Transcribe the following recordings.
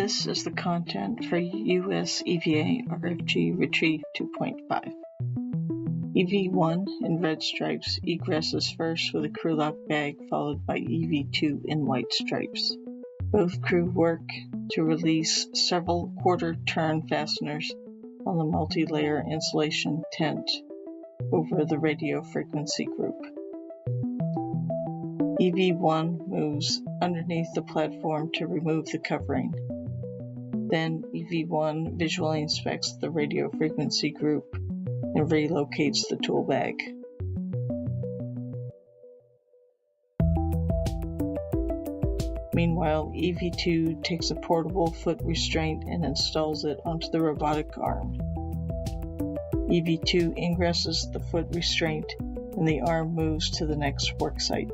This is the content for US EVA RFG Retrieve 2.5. EV1 in red stripes egresses first with a crew lock bag, followed by EV2 in white stripes. Both crew work to release several quarter-turn fasteners on the multi-layer insulation tent over the radio frequency group. EV1 moves underneath the platform to remove the covering. Then EV1 visually inspects the radio frequency group and relocates the tool bag. Meanwhile, EV2 takes a portable foot restraint and installs it onto the robotic arm. EV2 ingresses the foot restraint and the arm moves to the next worksite.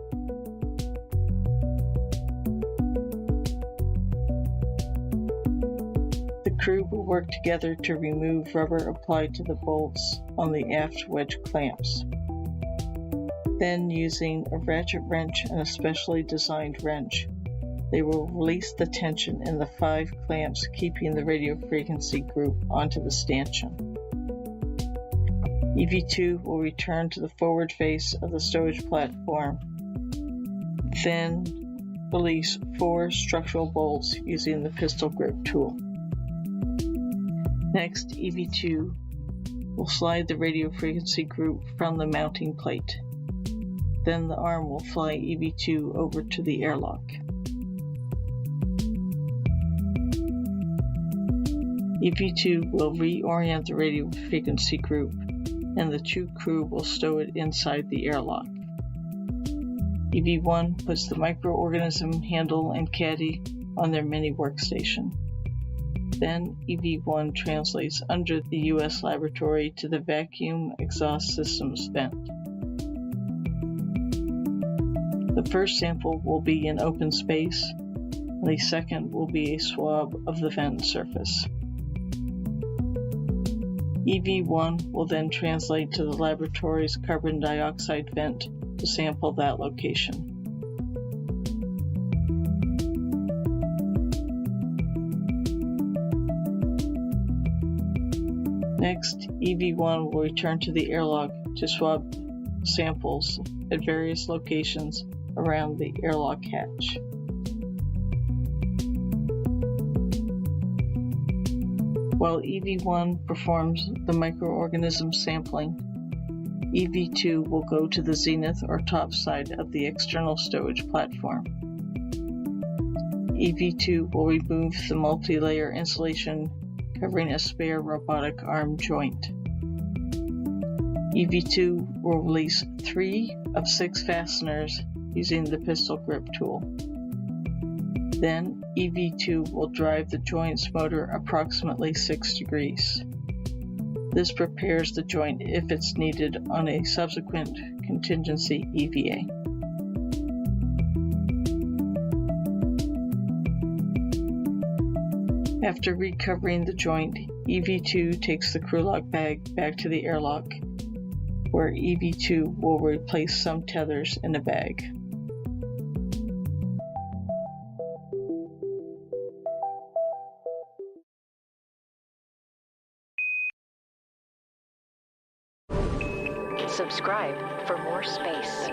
The crew will work together to remove rubber applied to the bolts on the aft wedge clamps. Then, using a ratchet wrench and a specially designed wrench, they will release the tension in the 5 clamps keeping the radio frequency group onto the stanchion. EV2 will return to the forward face of the stowage platform, then release 4 structural bolts using the pistol grip tool. Next, EV2 will slide the radio frequency group from the mounting plate. Then the arm will fly EV2 over to the airlock. EV2 will reorient the radio frequency group, and the 2 crew will stow it inside the airlock. EV1 puts the microorganism handle and caddy on their mini workstation. Then EV1 translates under the US laboratory to the vacuum exhaust systems vent. The first sample will be in open space, and the second will be a swab of the vent surface. EV1 will then translate to the laboratory's carbon dioxide vent to sample that location. Next, EV1 will return to the airlock to swab samples at various locations around the airlock hatch. While EV1 performs the microorganism sampling, EV2 will go to the zenith or top side of the external stowage platform. EV2 will remove the multi-layer insulation covering a spare robotic arm joint. EV2 will release 3 of 6 fasteners using the pistol grip tool. Then EV2 will drive the joint's motor approximately 6 degrees. This prepares the joint if it's needed on a subsequent contingency EVA. After recovering the joint, EV2 takes the crew lock bag back to the airlock, where EV2 will replace some tethers in a bag. Subscribe for more space.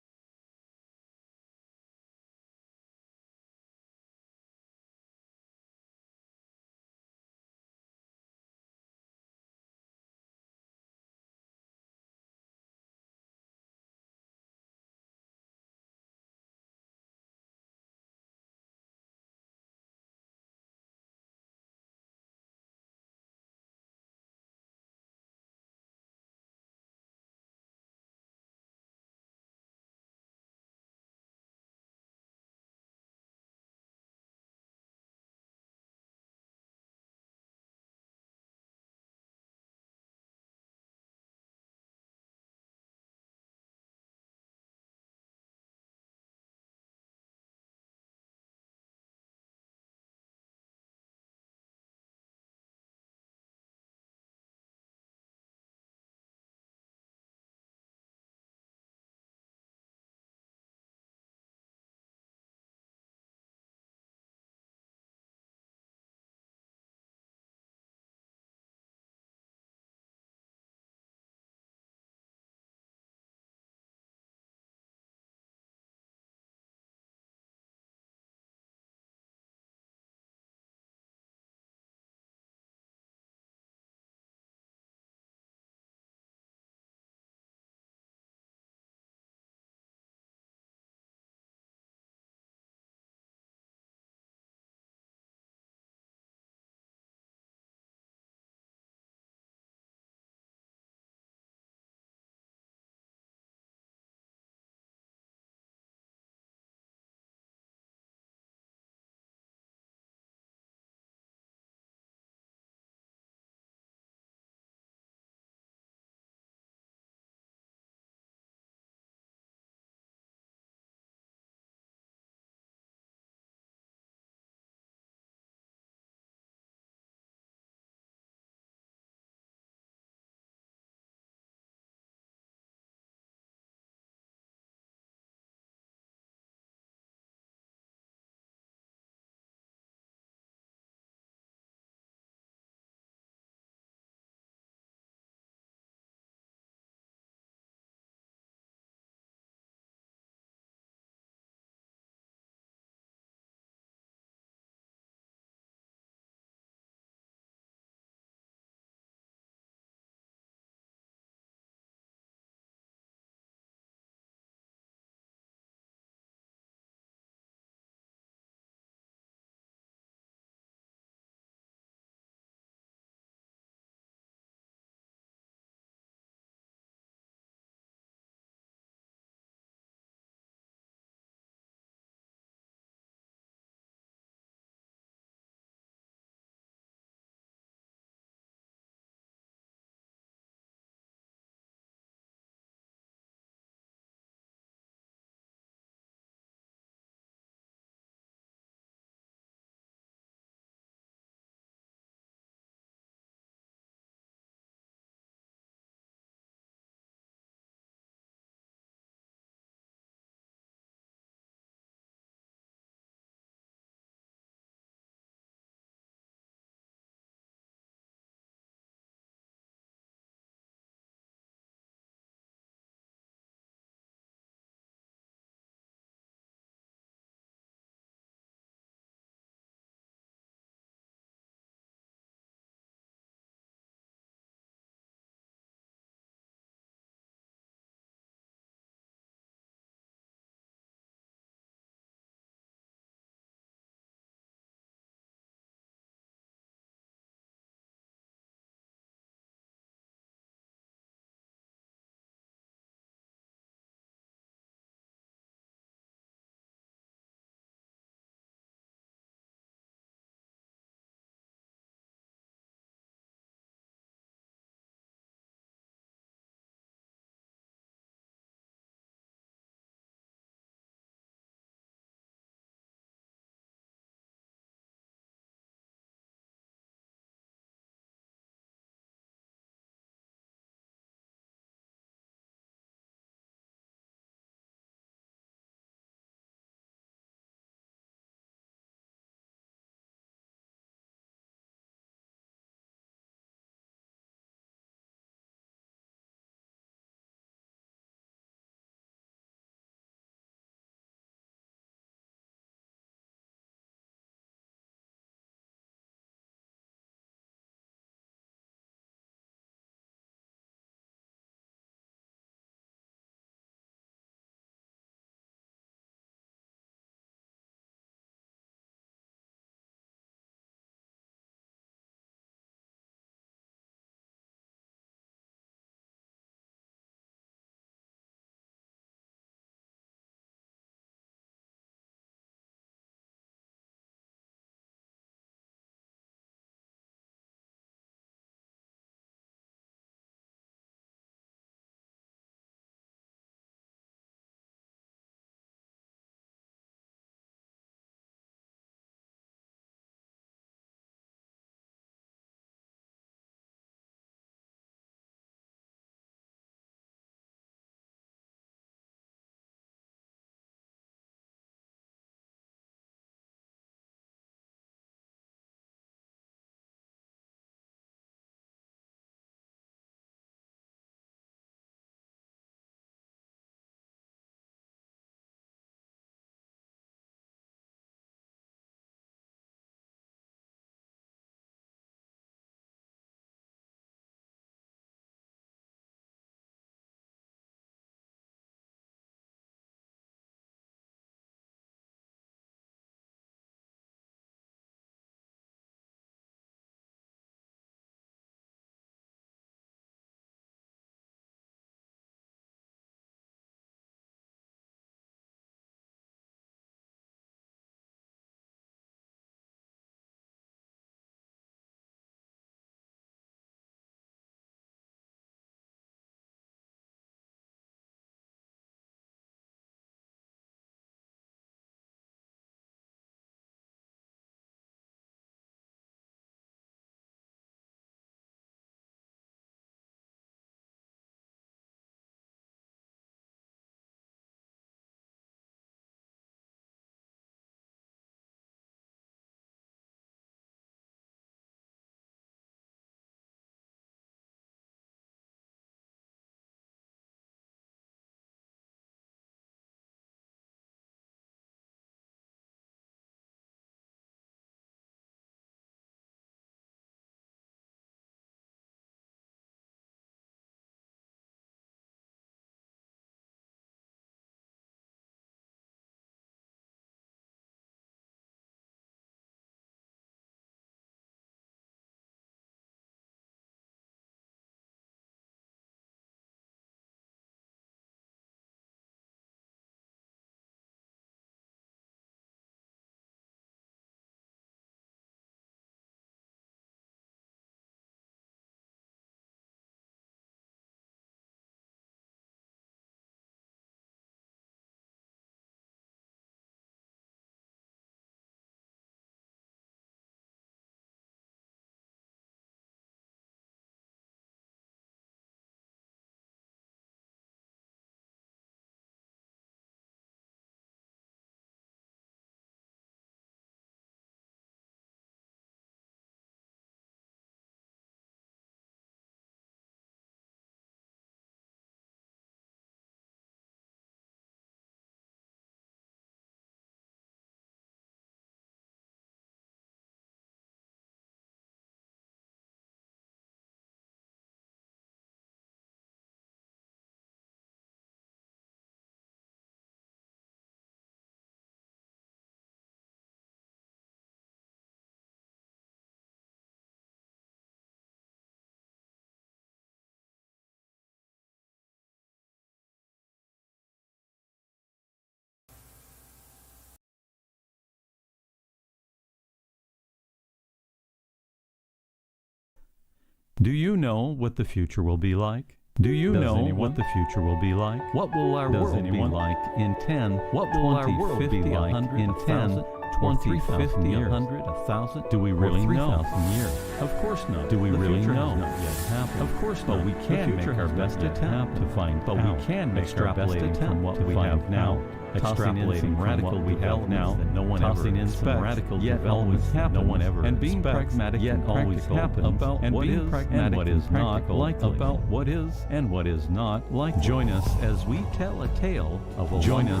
Do you know what the future will be like? Do you know what the future will be like? What will our world be like in 10, what will our world be like in 10, 20, 50, 100, 1,000? Do we really know? 3,000 years? Of course not. Do we really know? Not yet happened. Of course not. But we can make our best attempt to find out. But we can make our best attempt from what we have now. Extrapolating radical we have now that no one ever expects, radical yet always happens, no one ever and being pragmatic yet always happens about what is and what is not likely, about what is and what is not likely. Join us as we tell a tale of a one that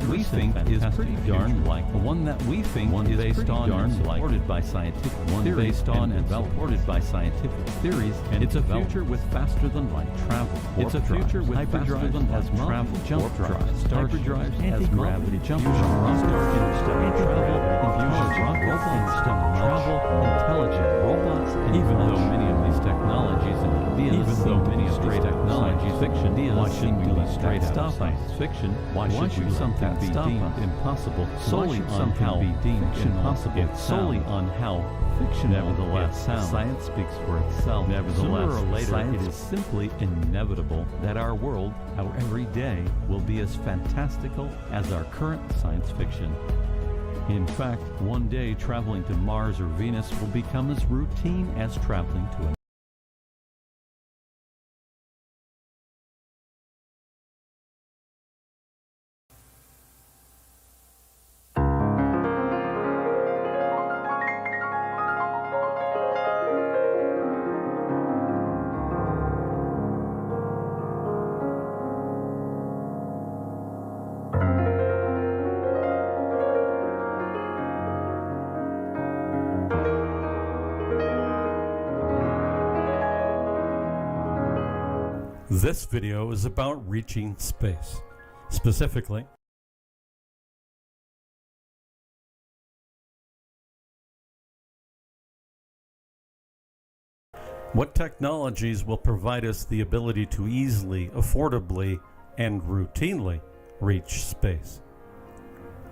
we think is pretty darn likely, one that we think is based on and supported by scientific theories, based on and supported by scientific theories, and it's a future with faster than light travel. It's a future with faster than light travel. Jump drives, hyperdrives, anti-gravity jump drives, interstellar travel, robots, travel, intelligent robots, and even though many of these technologies and ideas, even though many of these technologies fiction ideas, why should we let straight out science fiction? Why should something be deemed impossible solely on how impossible, solely on how fiction? Nevertheless, science speaks for itself. Nevertheless, sooner or later, it is simply inevitable that our world, our every day, will be as fantastical as our current science fiction. In fact, one day traveling to Mars or Venus will become as routine as traveling to an This video is about reaching space. Specifically, what technologies will provide us the ability to easily, affordably, and routinely reach space.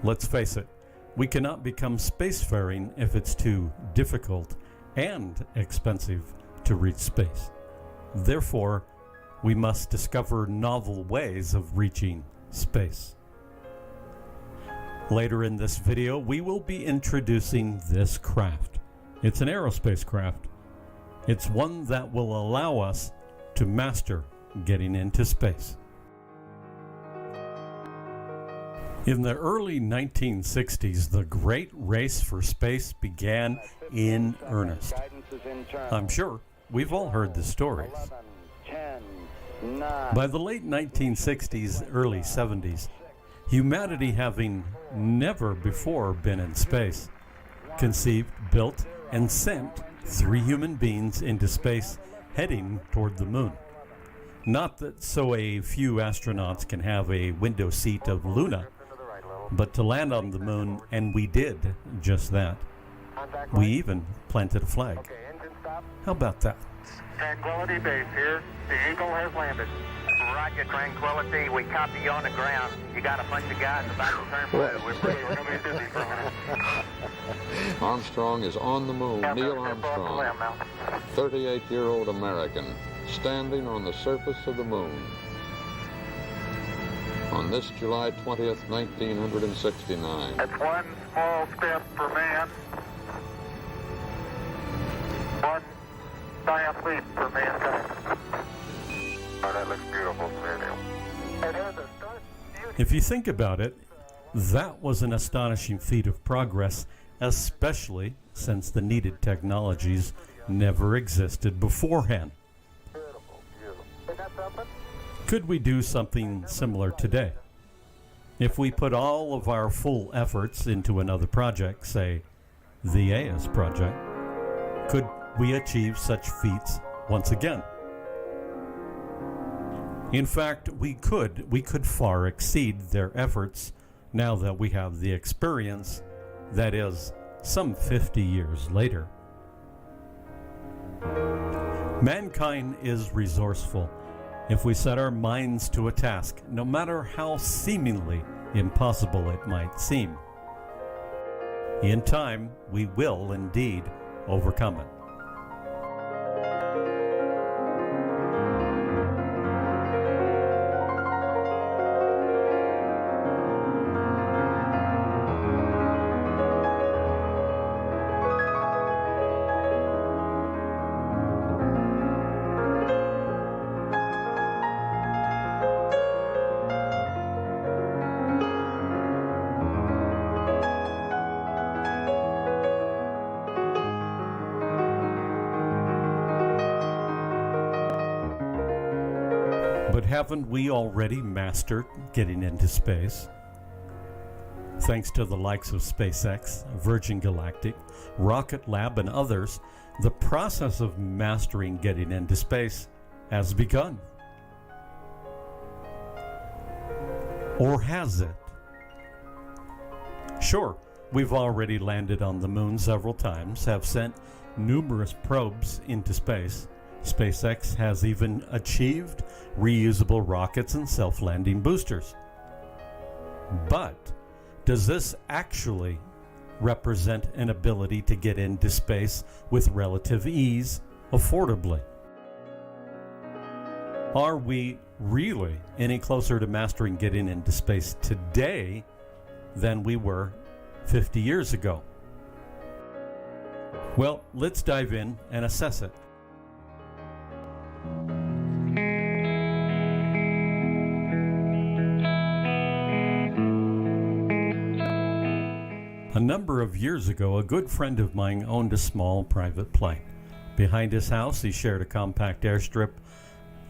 Let's face it, we cannot become spacefaring if it's too difficult and expensive to reach space. Therefore, we must discover novel ways of reaching space. Later in this video, we will be introducing this craft. It's an aerospace craft. It's one that will allow us to master getting into space. In the early 1960s, the great race for space began in earnest. I'm sure we've all heard the stories. By the late 1960s, early 70s, humanity, having never before been in space, conceived, built, and sent 3 human beings into space heading toward the moon. Not that so a few astronauts can have a window seat of Luna, but to land on the moon, and we did just that. We even planted a flag. How about that? Tranquility Base here. The Eagle has landed. Roger, Tranquility. We copy you on the ground. You got a bunch of guys about to turn blue. We're going to be busy for a minute. Armstrong is on the moon. Neil Armstrong, 38-year-old American, standing on the surface of the moon. On this July 20th, 1969. That's one small step for man. One giant leap for mankind. Oh, that looks beautiful, Neil. If you think about it, that was an astonishing feat of progress, especially since the needed technologies never existed beforehand. Could we do something similar today? If we put all of our full efforts into another project, say the AS project, could we achieve such feats once again? In fact, we could far exceed their efforts now that we have the experience, that is, some 50 years later. Mankind is resourceful. If we set our minds to a task, no matter how seemingly impossible it might seem, in time we will indeed overcome it. haven't we already mastered getting into space? Thanks to the likes of SpaceX, Virgin Galactic, Rocket Lab, and others, the process of mastering getting into space has begun. Or has it? Sure, we've already landed on the moon several times, have sent numerous probes into space. SpaceX has even achieved reusable rockets and self-landing boosters. But does this actually represent an ability to get into space with relative ease, affordably? Are we really any closer to mastering getting into space today than we were 50 years ago? Well, let's dive in and assess it. A number of years ago, a good friend of mine owned a small private plane. Behind his house, he shared a compact airstrip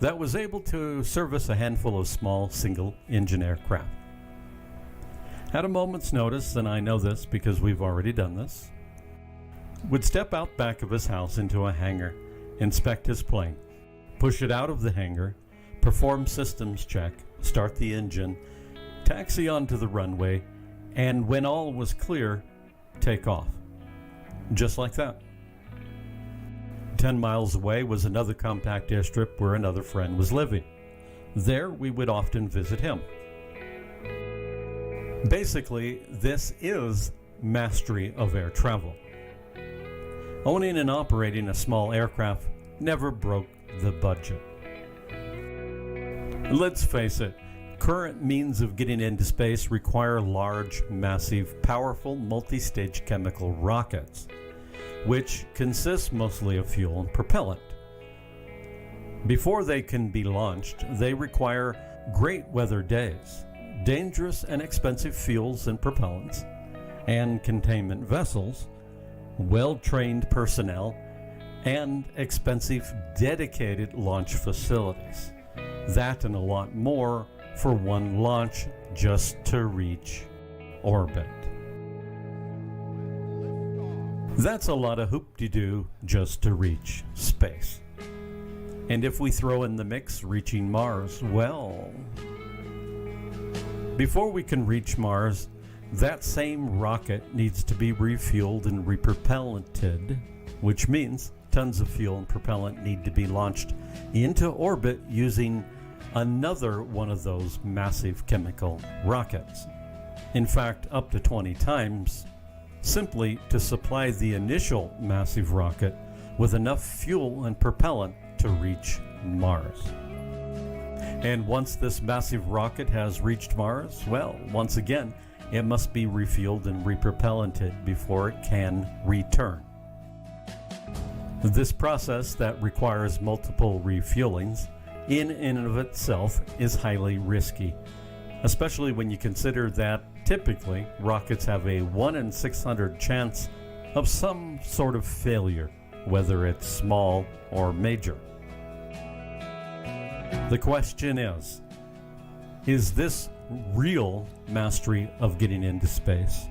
that was able to service a handful of small single-engine aircraft. At a moment's notice, and I know this because we've already done this, would step out back of his house into a hangar, inspect his plane, push it out of the hangar, perform systems check, start the engine, taxi onto the runway, and when all was clear, take off. Just like that. 10 miles away was another compact airstrip where another friend was living. There we would often visit him. Basically, this is mastery of air travel. Owning and operating a small aircraft never broke the budget. Let's face it, current means of getting into space require large, massive, powerful, multi-stage chemical rockets, which consist mostly of fuel and propellant. Before they can be launched, they require great weather days, dangerous and expensive fuels and propellants, and containment vessels, well-trained personnel, and expensive dedicated launch facilities. That and a lot more for one launch just to reach orbit. That's a lot of hoop-de-doo just to reach space. And if we throw in the mix reaching Mars, well, before we can reach Mars, that same rocket needs to be refueled and repropellanted, which means tons of fuel and propellant need to be launched into orbit using another one of those massive chemical rockets. In fact, up to 20 times, simply to supply the initial massive rocket with enough fuel and propellant to reach Mars. And once this massive rocket has reached Mars, well, once again, it must be refueled and repropellanted before it can return. This process that requires multiple refuelings in and of itself is highly risky, especially when you consider that typically rockets have a 1 in 600 chance of some sort of failure, whether it's small or major. The question is this real mastery of getting into space?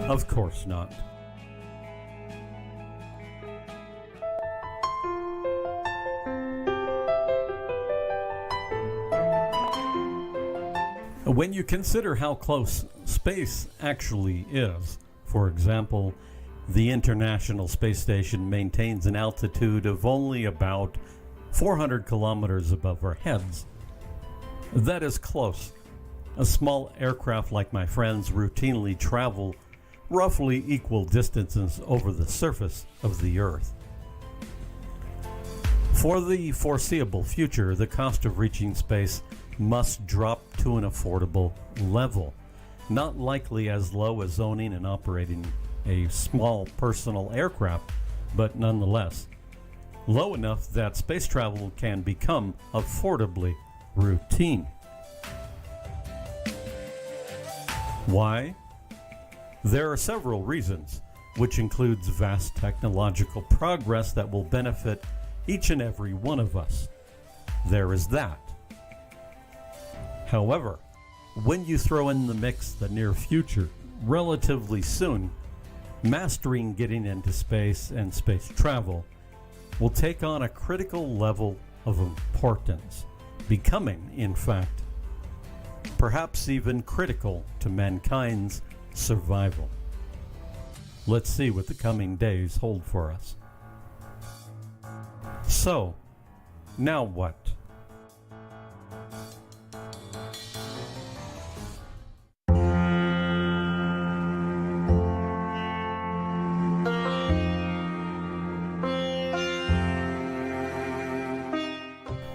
Of course not. When you consider how close space actually is, for example, the International Space Station maintains an altitude of only about 400 kilometers above our heads. That is close. A small aircraft like my friend's routinely travel roughly equal distances over the surface of the Earth. For the foreseeable future, the cost of reaching space must drop to an affordable level, not likely as low as owning and operating a small personal aircraft, but nonetheless low enough that space travel can become affordably routine. Why? There are several reasons, which includes vast technological progress that will benefit each and every one of us. there is that. However, when you throw in the mix the near future, relatively soon, mastering getting into space and space travel will take on a critical level of importance, becoming, in fact, perhaps even critical to mankind's survival. Let's see what the coming days hold for us. So, now what?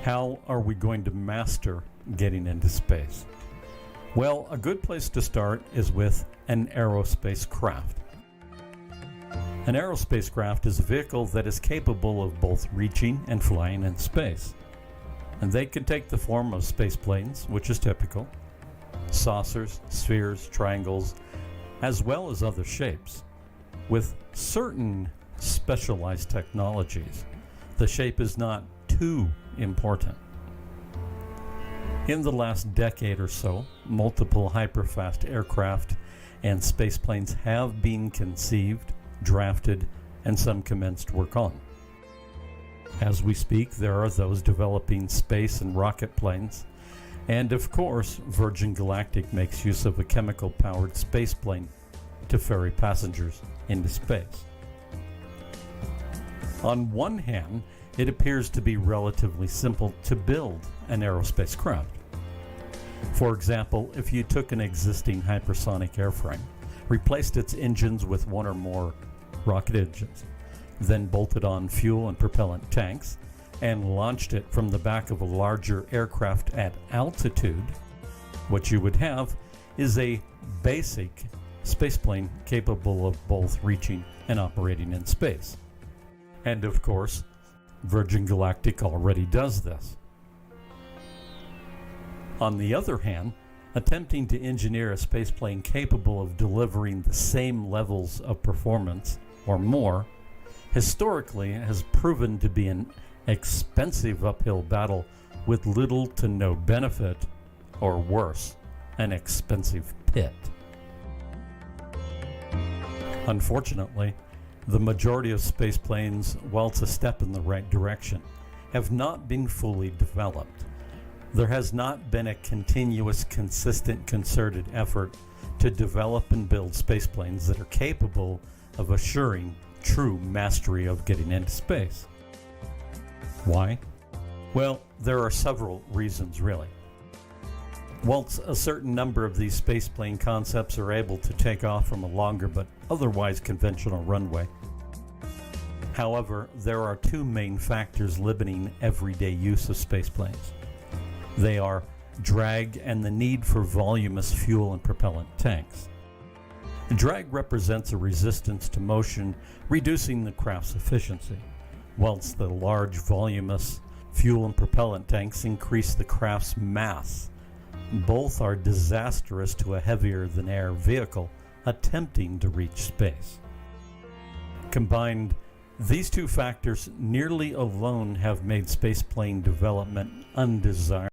How are we going to master getting into space? Well, a good place to start is with an aerospace craft. An aerospace craft is a vehicle that is capable of both reaching and flying in space. And they can take the form of space planes, which is typical, saucers, spheres, triangles, as well as other shapes. With certain specialized technologies, the shape is not too important. In the last decade or so, multiple hyperfast aircraft and space planes have been conceived, drafted, and some commenced work on. As we speak, there are those developing space and rocket planes, and of course, Virgin Galactic makes use of a chemical-powered space plane to ferry passengers into space. On one hand, it appears to be relatively simple to build an aerospace craft. For example, if you took an existing hypersonic airframe, replaced its engines with one or more rocket engines, then bolted on fuel and propellant tanks, and launched it from the back of a larger aircraft at altitude, what you would have is a basic spaceplane capable of both reaching and operating in space. And of course, Virgin Galactic already does this. On the other hand, attempting to engineer a spaceplane capable of delivering the same levels of performance or more historically has proven to be an expensive uphill battle with little to no benefit, or worse, an expensive pit. Unfortunately, the majority of space planes, while it's a step in the right direction, have not been fully developed. There has not been a continuous, consistent, concerted effort to develop and build space planes that are capable of assuring true mastery of getting into space. Why? Well, there are several reasons, really. Whilst a certain number of these spaceplane concepts are able to take off from a longer but otherwise conventional runway, however, there are two main factors limiting everyday use of spaceplanes. They are drag and the need for voluminous fuel and propellant tanks. Drag represents a resistance to motion, reducing the craft's efficiency, whilst the large voluminous fuel and propellant tanks increase the craft's mass. Both are disastrous to a heavier-than-air vehicle attempting to reach space. Combined, these two factors nearly alone have made spaceplane development undesirable.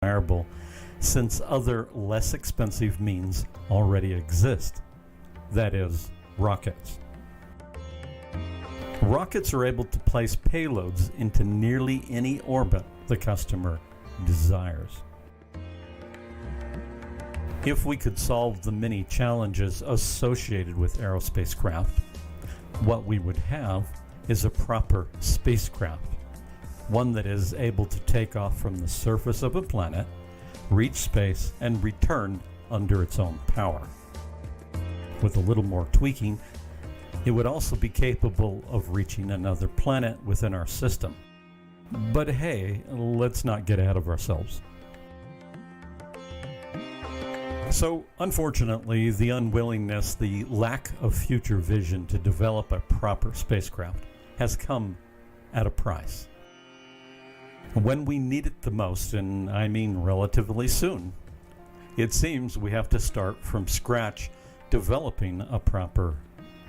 desirable since other less expensive means already exist. That is, rockets. Rockets are able to place payloads into nearly any orbit the customer desires. If we could solve the many challenges associated with aerospace craft, what we would have is a proper spacecraft, one that is able to take off from the surface of a planet, reach space, and return under its own power. With a little more tweaking, it would also be capable of reaching another planet within our system. But hey, let's not get ahead of ourselves. So, unfortunately, the unwillingness, the lack of future vision to develop a proper spacecraft has come at a price. When we need it the most, and I mean relatively soon, it seems we have to start from scratch developing a proper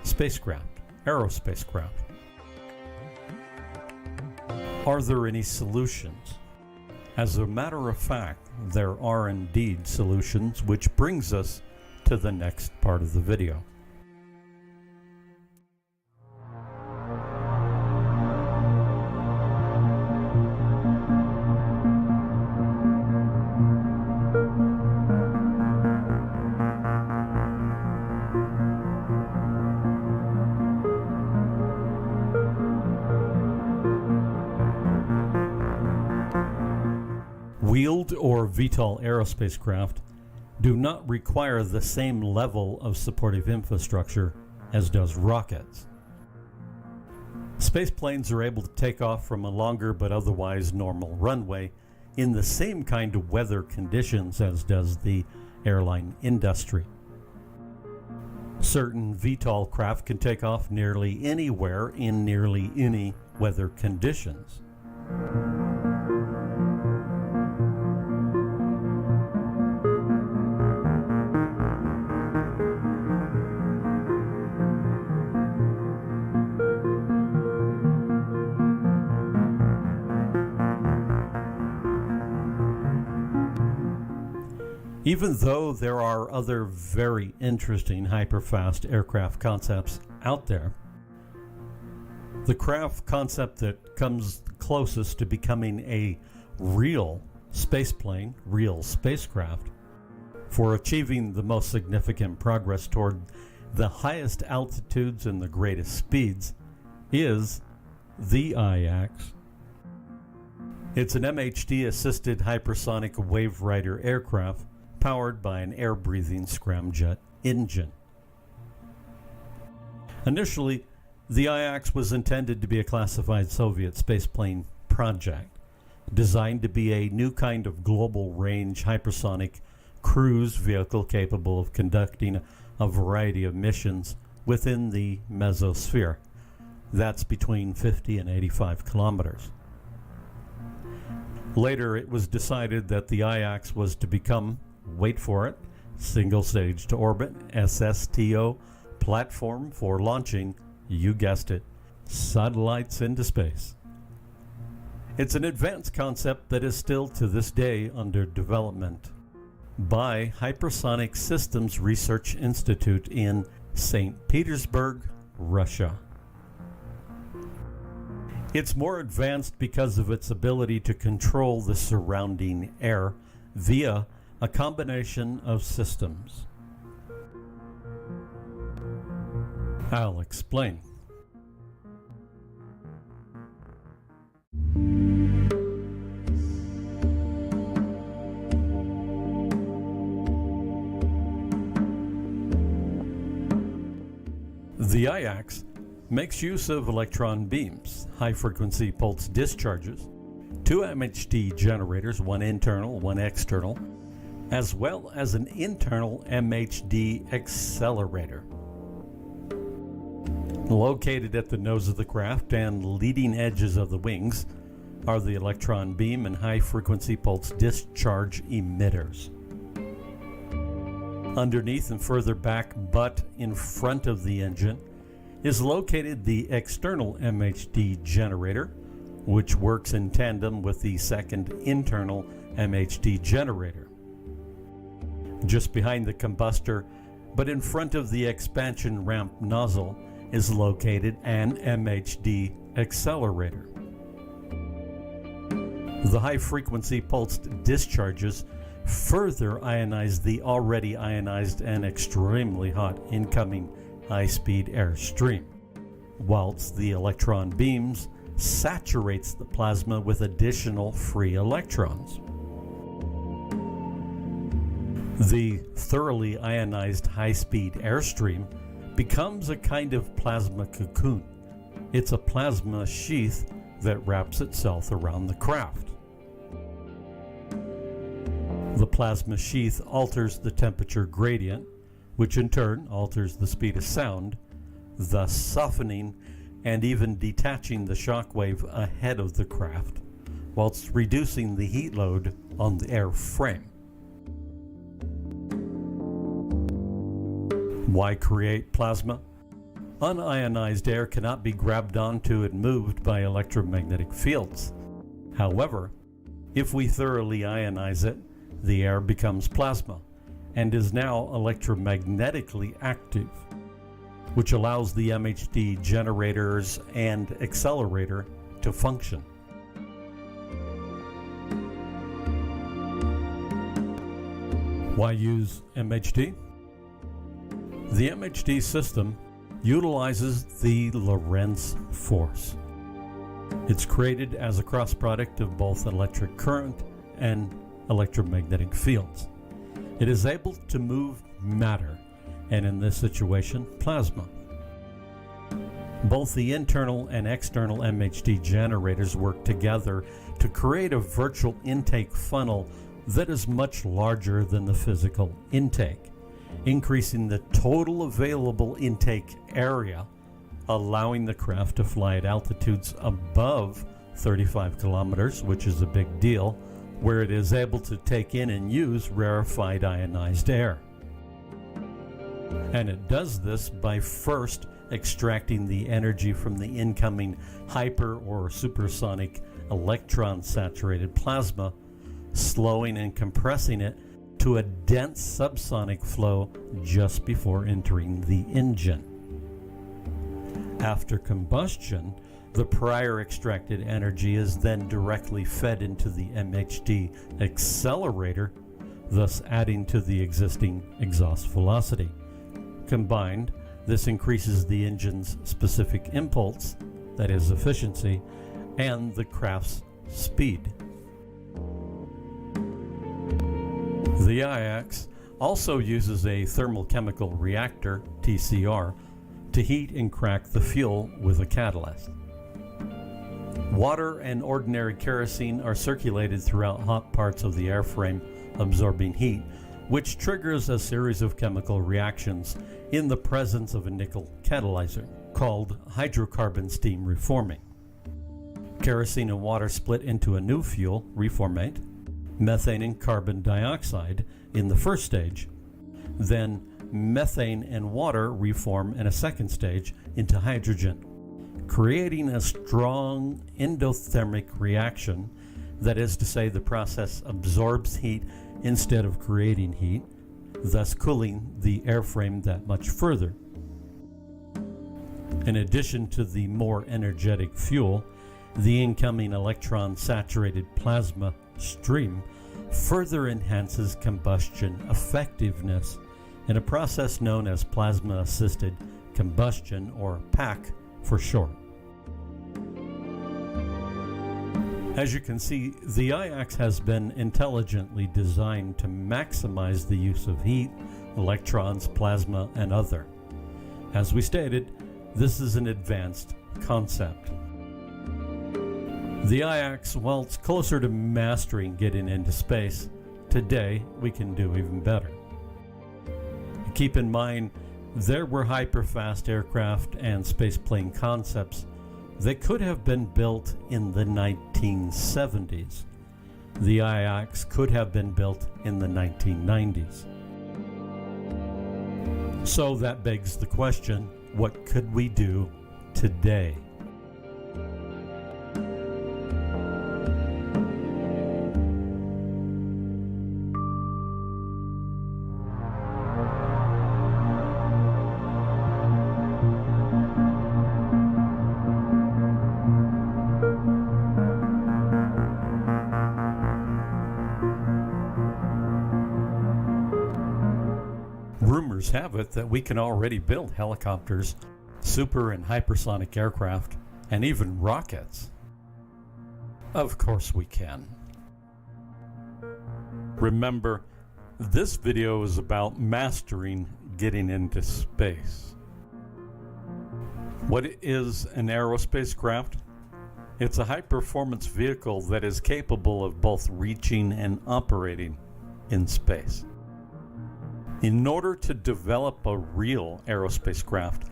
spacecraft, aerospacecraft. Are there any solutions? As a matter of fact, there are indeed solutions, which brings us to the next part of the video. Wheeled or VTOL aerospace craft do not require the same level of supportive infrastructure as does rockets. Spaceplanes are able to take off from a longer but otherwise normal runway in the same kind of weather conditions as does the airline industry. Certain VTOL craft can take off nearly anywhere in nearly any weather conditions. Even though there are other very interesting hyperfast aircraft concepts out there, the craft concept that comes closest to becoming a real spaceplane, real spacecraft, for achieving the most significant progress toward the highest altitudes and the greatest speeds is the IAX. It's an MHD-assisted hypersonic wave rider aircraft powered by an air-breathing scramjet engine. Initially, the IAX was intended to be a classified Soviet spaceplane project, designed to be a new kind of global-range hypersonic cruise vehicle capable of conducting a variety of missions within the mesosphere. That's between 50 and 85 kilometers. Later, it was decided that the IAX was to become, wait for it, single stage to orbit, SSTO, platform for launching, you guessed it, satellites into space. It's an advanced concept that is still to this day under development by Hypersonic Systems Research Institute in St. Petersburg, Russia. It's more advanced because of its ability to control the surrounding air via a combination of systems. I'll explain. The IAX makes use of electron beams, high-frequency pulse discharges, 2 MHD generators, one internal, one external, as well as an internal MHD accelerator. Located at the nose of the craft and leading edges of the wings are the electron beam and high-frequency pulse discharge emitters. Underneath and further back, but in front of the engine, is located the external MHD generator, which works in tandem with the second internal MHD generator. Just behind the combustor, but in front of the expansion ramp nozzle, is located an MHD accelerator. The high-frequency pulsed discharges further ionize the already ionized and extremely hot incoming high-speed air stream, whilst the electron beams saturates the plasma with additional free electrons. The thoroughly ionized high-speed airstream becomes a kind of plasma cocoon. It's a plasma sheath that wraps itself around the craft. The plasma sheath alters the temperature gradient, which in turn alters the speed of sound, thus softening and even detaching the shock wave ahead of the craft, whilst reducing the heat load on the airframe. Why create plasma? Unionized air cannot be grabbed onto and moved by electromagnetic fields. However, if we thoroughly ionize it, the air becomes plasma and is now electromagnetically active, which allows the MHD generators and accelerator to function. Why use MHD? The MHD system utilizes the Lorentz force. It's created as a cross product of both electric current and electromagnetic fields. It is able to move matter, and in this situation, plasma. Both the internal and external MHD generators work together to create a virtual intake funnel that is much larger than the physical intake, increasing the total available intake area, allowing the craft to fly at altitudes above 35 kilometers, which is a big deal, where it is able to take in and use rarefied ionized air. And it does this by first extracting the energy from the incoming hyper or supersonic electron-saturated plasma, slowing and compressing it to a dense subsonic flow just before entering the engine. After combustion, the prior extracted energy is then directly fed into the MHD accelerator, thus adding to the existing exhaust velocity. Combined, this increases the engine's specific impulse, that is efficiency, and the craft's speed. The IAX also uses a thermochemical reactor, TCR, to heat and crack the fuel with a catalyst. Water and ordinary kerosene are circulated throughout hot parts of the airframe, absorbing heat, which triggers a series of chemical reactions in the presence of a nickel catalyzer, called hydrocarbon steam reforming. Kerosene and water split into a new fuel, reformate, methane and carbon dioxide in the first stage. Then methane and water reform in a second stage into hydrogen, creating a strong endothermic reaction. That is to say, the process absorbs heat instead of creating heat, thus cooling the airframe that much further. In addition to the more energetic fuel, the incoming electron-saturated plasma stream further enhances combustion effectiveness in a process known as plasma-assisted combustion, or PAC for short. As you can see, the IAX has been intelligently designed to maximize the use of heat, electrons, plasma, and other. As we stated, this is an advanced concept. The IAX, while it's closer to mastering getting into space, today we can do even better. Keep in mind, there were hyperfast aircraft and spaceplane concepts that could have been built in the 1970s. The IAX could have been built in the 1990s. So that begs the question, what could we do today? rumors have it that we can already build helicopters, super and hypersonic aircraft, and even rockets. Of course we can. Remember, this video is about mastering getting into space. What is an aerospace craft? It's a high-performance vehicle that is capable of both reaching and operating in space. In order to develop a real aerospace craft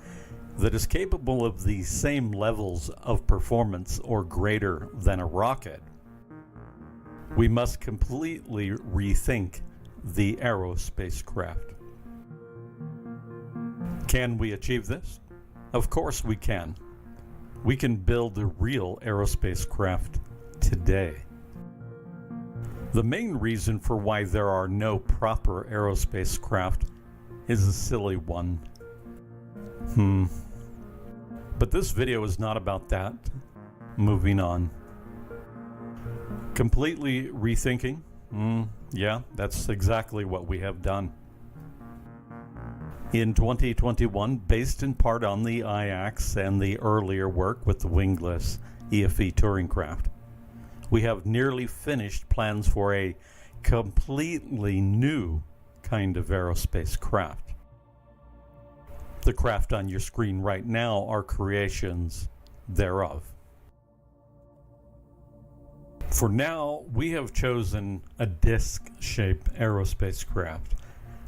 that is capable of the same levels of performance or greater than a rocket, we must completely rethink the aerospace craft. Can we achieve this? Of course we can. We can build a real aerospace craft today. The main reason for why there are no proper aerospace craft is a silly one. But this video is not about that. Moving on. Completely rethinking? Yeah, that's exactly what we have done. In 2021, based in part on the IAX and the earlier work with the wingless EFE touring craft, we have nearly finished plans for a completely new kind of aerospace craft. The craft on your screen right now are creations thereof. For now, we have chosen a disc-shaped aerospace craft.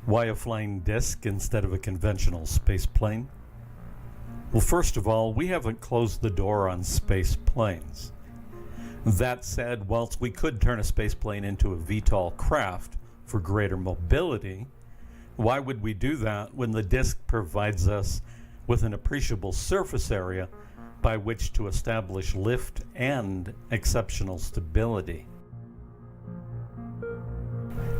Why a flying disc instead of a conventional space plane? Well, first of all, we haven't closed the door on space planes. That said, whilst we could turn a space plane into a VTOL craft for greater mobility, why would we do that when the disc provides us with an appreciable surface area by which to establish lift and exceptional stability?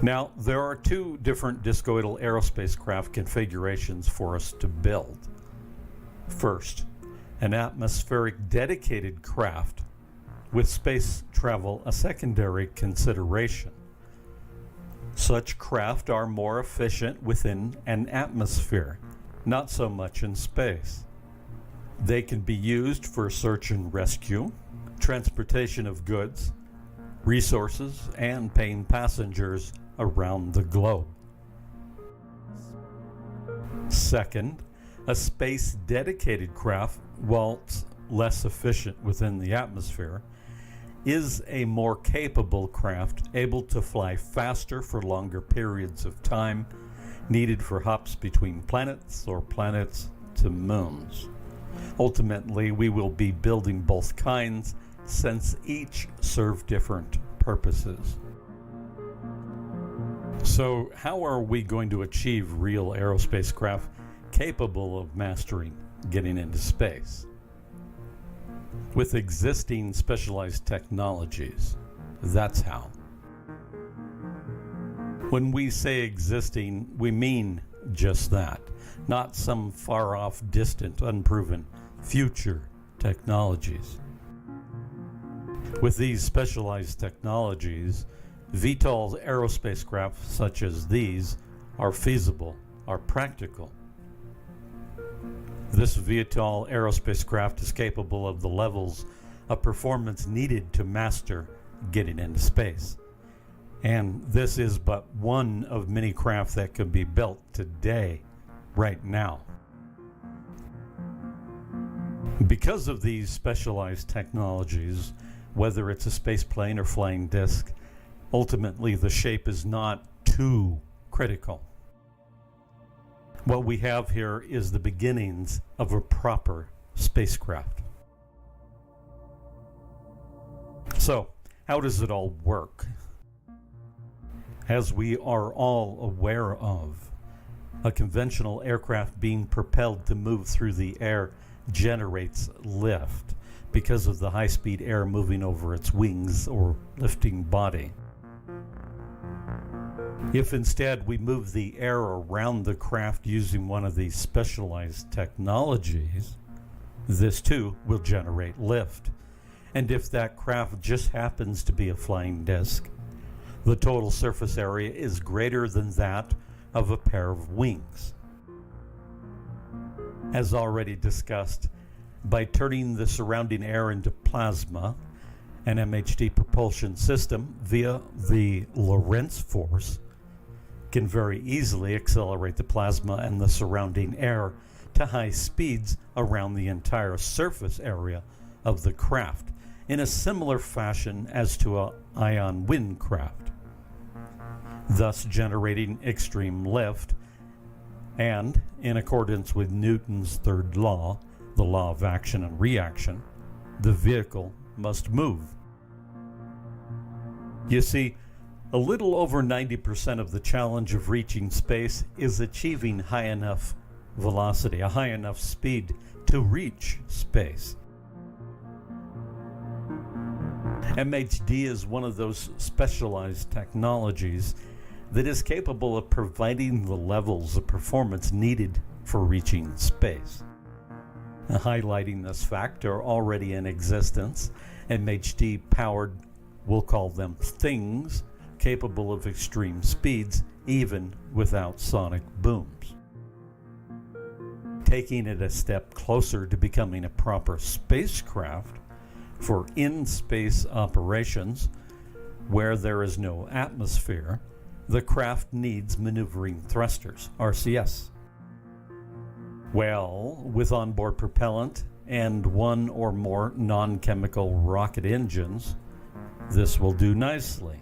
Now, there are two different discoidal aerospace craft configurations for us to build. First, an atmospheric dedicated craft with space travel a secondary consideration. Such craft are more efficient within an atmosphere, not so much in space. They can be used for search and rescue, transportation of goods, resources, and paying passengers around the globe. Second, a space-dedicated craft, whilst less efficient within the atmosphere, is a more capable craft able to fly faster for longer periods of time, needed for hops between planets or planets to moons. Ultimately, we will be building both kinds since each serve different purposes. So, how are we going to achieve real aerospace craft capable of mastering getting into space? With existing specialized technologies. That's how. When we say existing, we mean just that, not some far-off, distant, unproven future technologies. With these specialized technologies, VTOL aerospace craft such as these are feasible, are practical. This VTOL aerospace craft is capable of the levels of performance needed to master getting into space. And this is but one of many craft that can be built today, right now. Because of these specialized technologies, whether it's a space plane or flying disc, ultimately the shape is not too critical. What we have here is the beginnings of a proper spacecraft. So, how does it all work? As we are all aware of, a conventional aircraft being propelled to move through the air generates lift because of the high-speed air moving over its wings or lifting body. If instead we move the air around the craft using one of these specialized technologies, this too will generate lift. And if that craft just happens to be a flying disc, the total surface area is greater than that of a pair of wings. as already discussed, by turning the surrounding air into plasma, an MHD propulsion system via the Lorentz force can very easily accelerate the plasma and the surrounding air to high speeds around the entire surface area of the craft in a similar fashion as to an ion wind craft, thus generating extreme lift and, in accordance with Newton's third law, the law of action and reaction, the vehicle must move. You see, a little over 90% of the challenge of reaching space is achieving high enough velocity, a high enough speed to reach space. MHD is one of those specialized technologies that is capable of providing the levels of performance needed for reaching space. Highlighting this fact are already in existence MHD-powered, we'll call them things, capable of extreme speeds even without sonic booms. Taking it a step closer to becoming a proper spacecraft for in-space operations where there is no atmosphere, the craft needs maneuvering thrusters, RCS. Well, with onboard propellant and one or more non-chemical rocket engines, this will do nicely.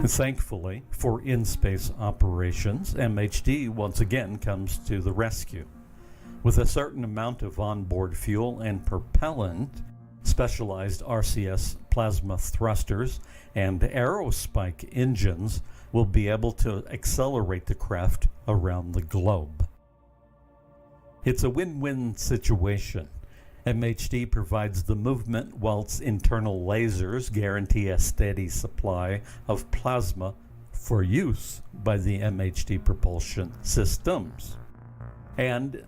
Thankfully, for in-space operations, MHD once again comes to the rescue. With a certain amount of onboard fuel and propellant, specialized RCS plasma thrusters and aerospike engines will be able to accelerate the craft around the globe. It's a win-win situation. MHD provides the movement while its internal lasers guarantee a steady supply of plasma for use by the MHD propulsion systems. And,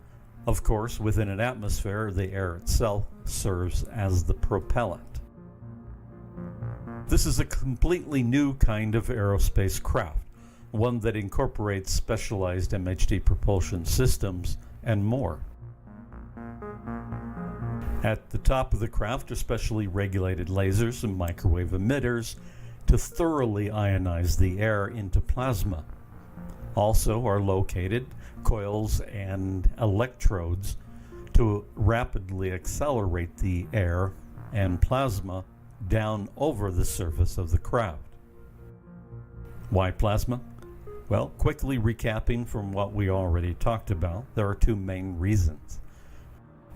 of course, within an atmosphere, the air itself serves as the propellant. This is a completely new kind of aerospace craft, one that incorporates specialized MHD propulsion systems and more. At the top of the craft are specially regulated lasers and microwave emitters to thoroughly ionize the air into plasma. Also are located coils and electrodes to rapidly accelerate the air and plasma down over the surface of the craft. Why plasma? Well, quickly recapping from what we already talked about, there are two main reasons.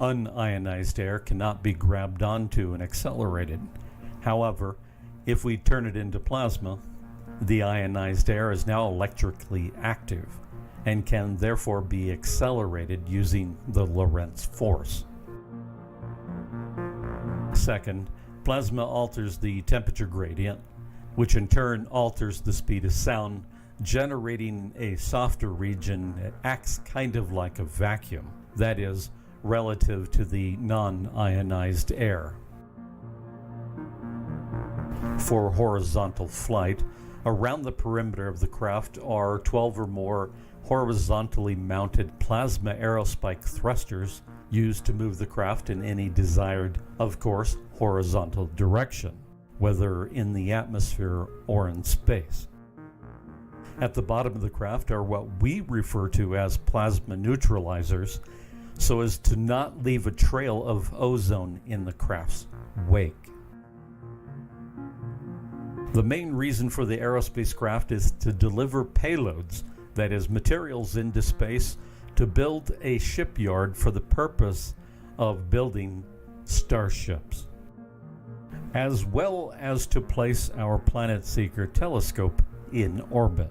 Unionized air cannot be grabbed onto and accelerated. However, if we turn it into plasma, the ionized air is now electrically active and can therefore be accelerated using the Lorentz force. Second, plasma alters the temperature gradient, which in turn alters the speed of sound, generating a softer region that acts kind of like a vacuum, that is, relative to the non-ionized air. For horizontal flight, around the perimeter of the craft are 12 or more horizontally mounted plasma aerospike thrusters used to move the craft in any desired, of course, horizontal direction, whether in the atmosphere or in space. At the bottom of the craft are what we refer to as plasma neutralizers, so as to not leave a trail of ozone in the craft's wake. The main reason for the aerospace craft is to deliver payloads, that is, materials into space, to build a shipyard for the purpose of building starships, as well as to place our Planet Seeker telescope in orbit,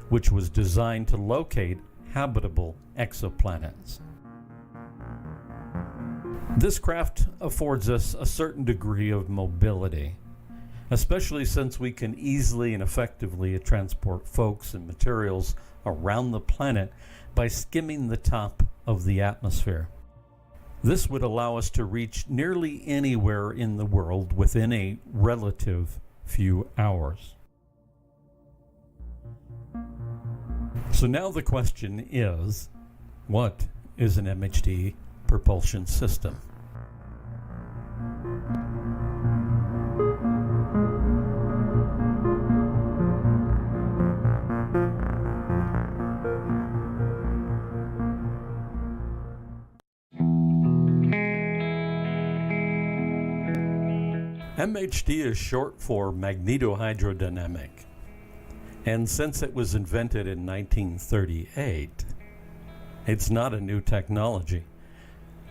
which was designed to locate habitable exoplanets. This craft affords us a certain degree of mobility, especially since we can easily and effectively transport folks and materials around the planet by skimming the top of the atmosphere. This would allow us to reach nearly anywhere in the world within a relative few hours. So now the question is, what is an MHD propulsion system? MHD is short for magnetohydrodynamic, and since it was invented in 1938, it's not a new technology,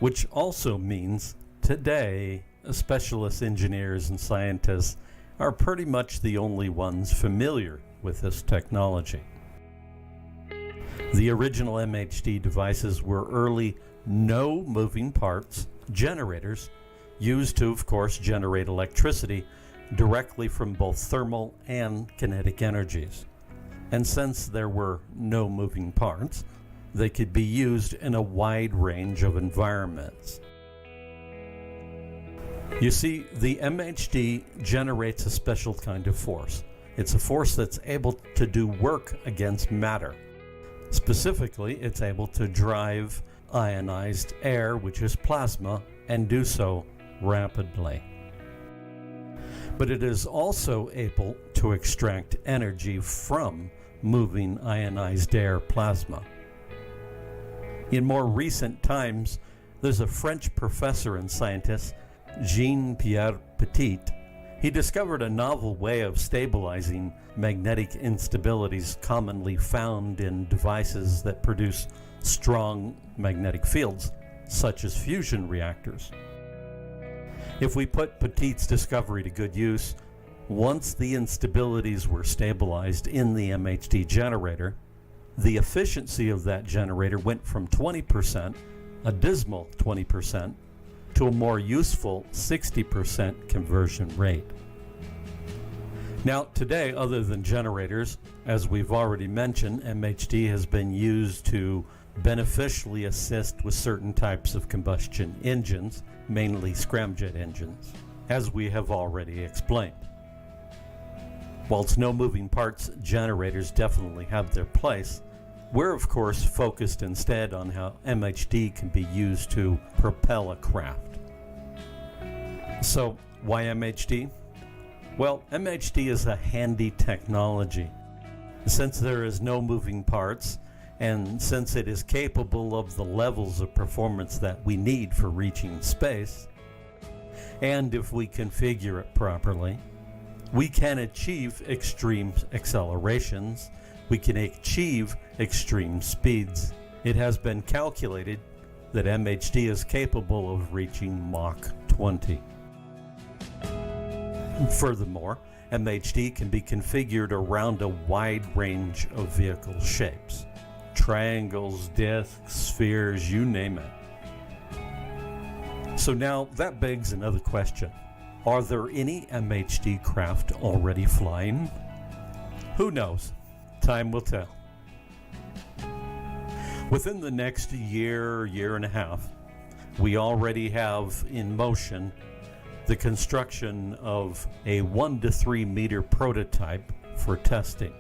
which also means today specialist engineers and scientists are pretty much the only ones familiar with this technology. The original MHD devices were early no moving parts generators used to, of course, generate electricity directly from both thermal and kinetic energies. And since there were no moving parts, they could be used in a wide range of environments. You see, the MHD generates a special kind of force. It's a force that's able to do work against matter. Specifically, it's able to drive ionized air, which is plasma, and do so rapidly. But it is also able to extract energy from moving ionized air plasma. In more recent times, there's a French professor and scientist, Jean-Pierre Petit. He discovered a novel way of stabilizing magnetic instabilities commonly found in devices that produce strong magnetic fields, such as fusion reactors. If we put Petit's discovery to good use, once the instabilities were stabilized in the MHD generator, the efficiency of that generator went from 20%, a dismal 20%, to a more useful 60% conversion rate. Now, today, other than generators, as we've already mentioned, MHD has been used to beneficially assist with certain types of combustion engines, mainly scramjet engines, as we have already explained. Whilst no moving parts generators definitely have their place, we're of course focused instead on how MHD can be used to propel a craft. So why MHD? Well, MHD is a handy technology. Since there is no moving parts, and since it is capable of the levels of performance that we need for reaching space, and if we configure it properly, we can achieve extreme accelerations, we can achieve extreme speeds. It has been calculated that MHD is capable of reaching Mach 20. Furthermore, MHD can be configured around a wide range of vehicle shapes. Triangles, discs, spheres, you name it. So now that begs another question. Are there any MHD craft already flying? Who knows? Time will tell. Within the next year and a half, we already have in motion the construction of a 1 to 3 meter prototype for testing.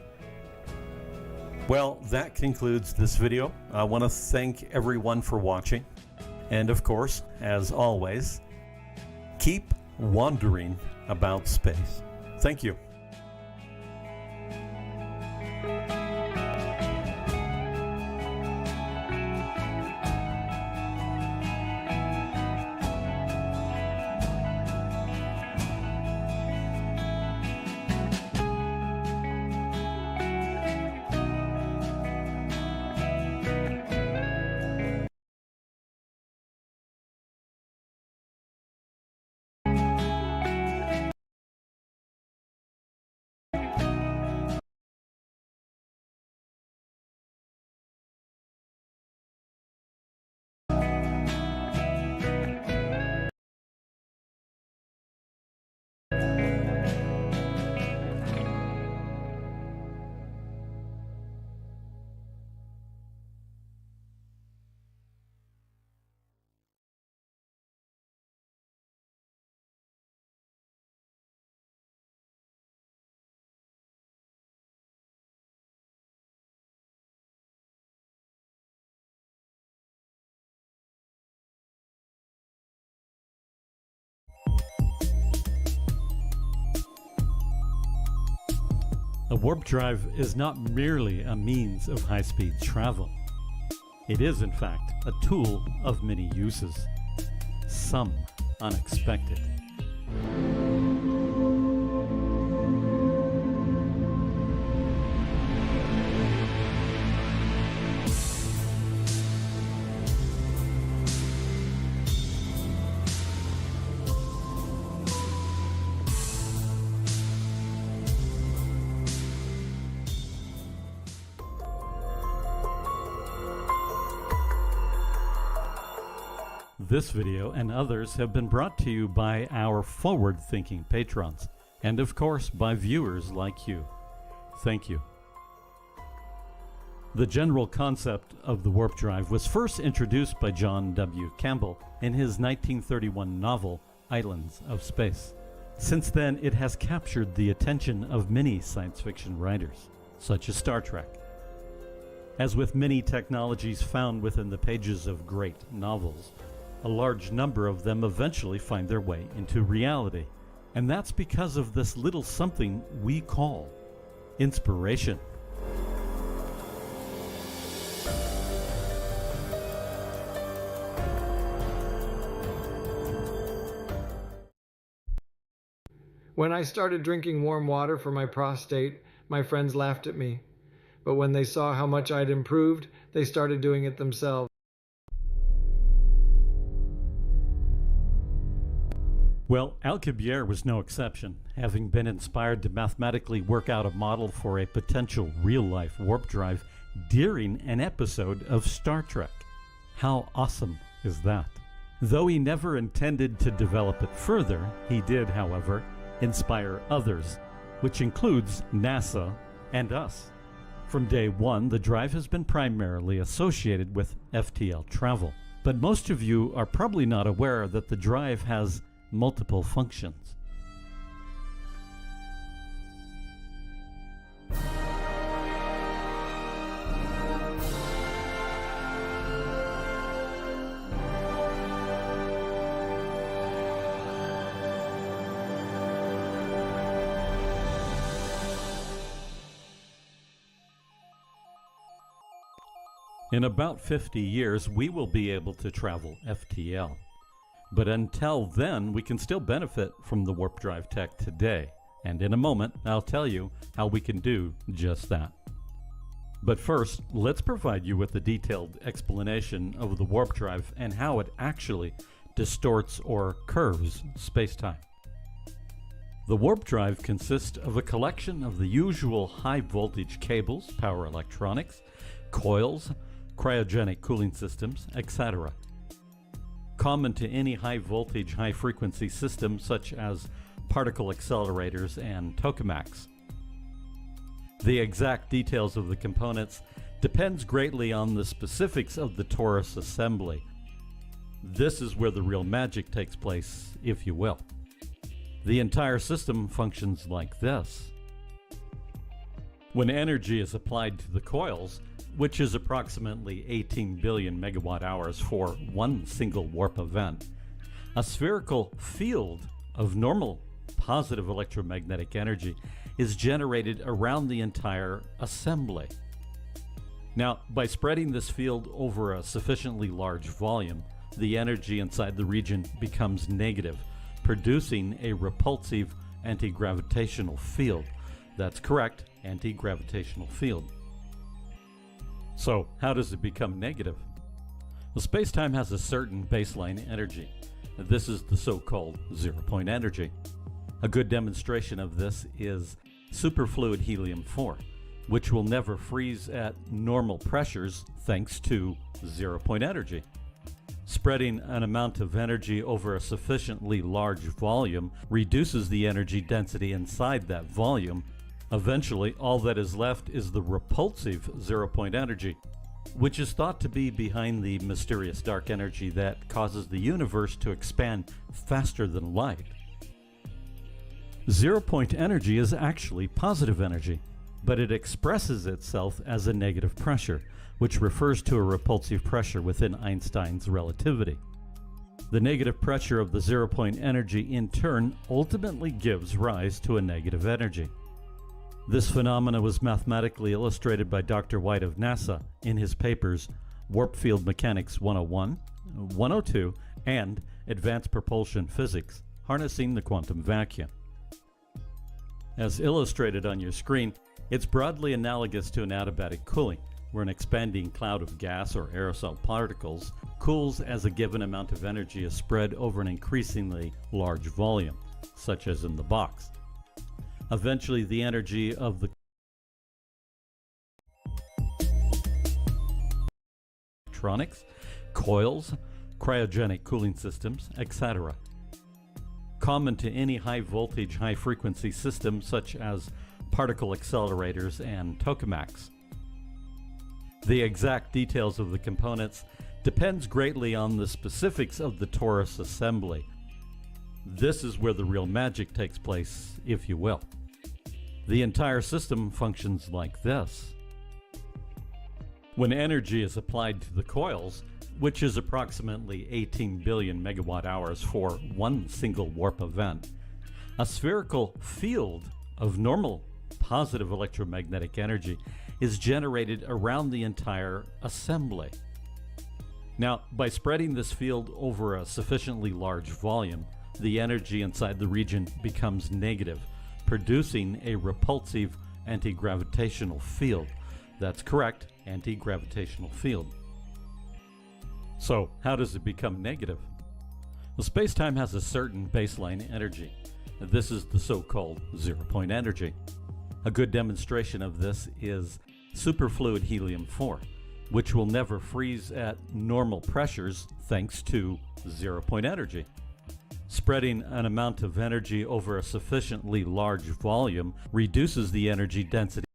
Well, that concludes this video. I want to thank everyone for watching. And of course, as always, keep wondering about space. Thank you. A warp drive is not merely a means of high-speed travel. It is, in fact, a tool of many uses, some unexpected. This video and others have been brought to you by our forward-thinking patrons, and of course by viewers like you. Thank you. The general concept of the warp drive was first introduced by John W. Campbell in his 1931 novel, Islands of Space. Since then, it has captured the attention of many science fiction writers, such as Star Trek. As with many technologies found within the pages of great novels, a large number of them eventually find their way into reality. And that's because of this little something we call inspiration. When I started drinking warm water for my prostate, my friends laughed at me. But when they saw how much I'd improved, they started doing it themselves. Well, Alcubierre was no exception, having been inspired to mathematically work out a model for a potential real-life warp drive during an episode of Star Trek. How awesome is that? Though he never intended to develop it further, he did, however, inspire others, which includes NASA and us. From day one, the drive has been primarily associated with FTL travel, but most of you are probably not aware that the drive has multiple functions. In about 50 years, we will be able to travel FTL. But until then, we can still benefit from the warp drive tech today. And in a moment, I'll tell you how we can do just that. But first, let's provide you with a detailed explanation of the warp drive and how it actually distorts or curves space-time. The warp drive consists of a collection of the usual high-voltage cables, power electronics, coils, cryogenic cooling systems, etc. Common to any high-voltage, high-frequency system such as particle accelerators and tokamaks. The exact details of the components depends greatly on the specifics of the torus assembly. This is where the real magic takes place, if you will. The entire system functions like this. When energy is applied to the coils, which is approximately 18 billion megawatt hours for one single warp event, a spherical field of normal positive electromagnetic energy is generated around the entire assembly. Now, by spreading this field over a sufficiently large volume, the energy inside the region becomes negative, producing a repulsive anti-gravitational field. That's correct, anti-gravitational field. So, how does it become negative? Well, space-time has a certain baseline energy. This is the so-called zero-point energy. A good demonstration of this is superfluid helium-4, which will never freeze at normal pressures thanks to zero-point energy. Spreading an amount of energy over a sufficiently large volume reduces the energy density inside that volume. Eventually, all that is left is the repulsive zero-point energy, which is thought to be behind the mysterious dark energy that causes the universe to expand faster than light. Zero-point energy is actually positive energy, but it expresses itself as a negative pressure, which refers to a repulsive pressure within Einstein's relativity. The negative pressure of the zero-point energy in turn ultimately gives rise to a negative energy. This phenomena was mathematically illustrated by Dr. White of NASA in his papers Warp Field Mechanics 101, 102, and Advanced Propulsion Physics, Harnessing the Quantum Vacuum. As illustrated on your screen, it's broadly analogous to an adiabatic cooling, where an expanding cloud of gas or aerosol particles cools as a given amount of energy is spread over an increasingly large volume, such as in the box. Eventually, the energy of the electronics, coils, cryogenic cooling systems, etc. Common to any high voltage, high frequency system such as particle accelerators and tokamaks. The exact details of the components depends greatly on the specifics of the torus assembly. This is where the real magic takes place, if you will. The entire system functions like this. When energy is applied to the coils, which is approximately 18 billion megawatt hours for one single warp event, a spherical field of normal positive electromagnetic energy is generated around the entire assembly. Now, by spreading this field over a sufficiently large volume, the energy inside the region becomes negative, producing a repulsive anti-gravitational field. That's correct, anti-gravitational field. So, how does it become negative? Well, space-time has a certain baseline energy. This is the so-called zero-point energy. A good demonstration of this is superfluid helium-4, which will never freeze at normal pressures thanks to zero-point energy. Spreading an amount of energy over a sufficiently large volume reduces the energy density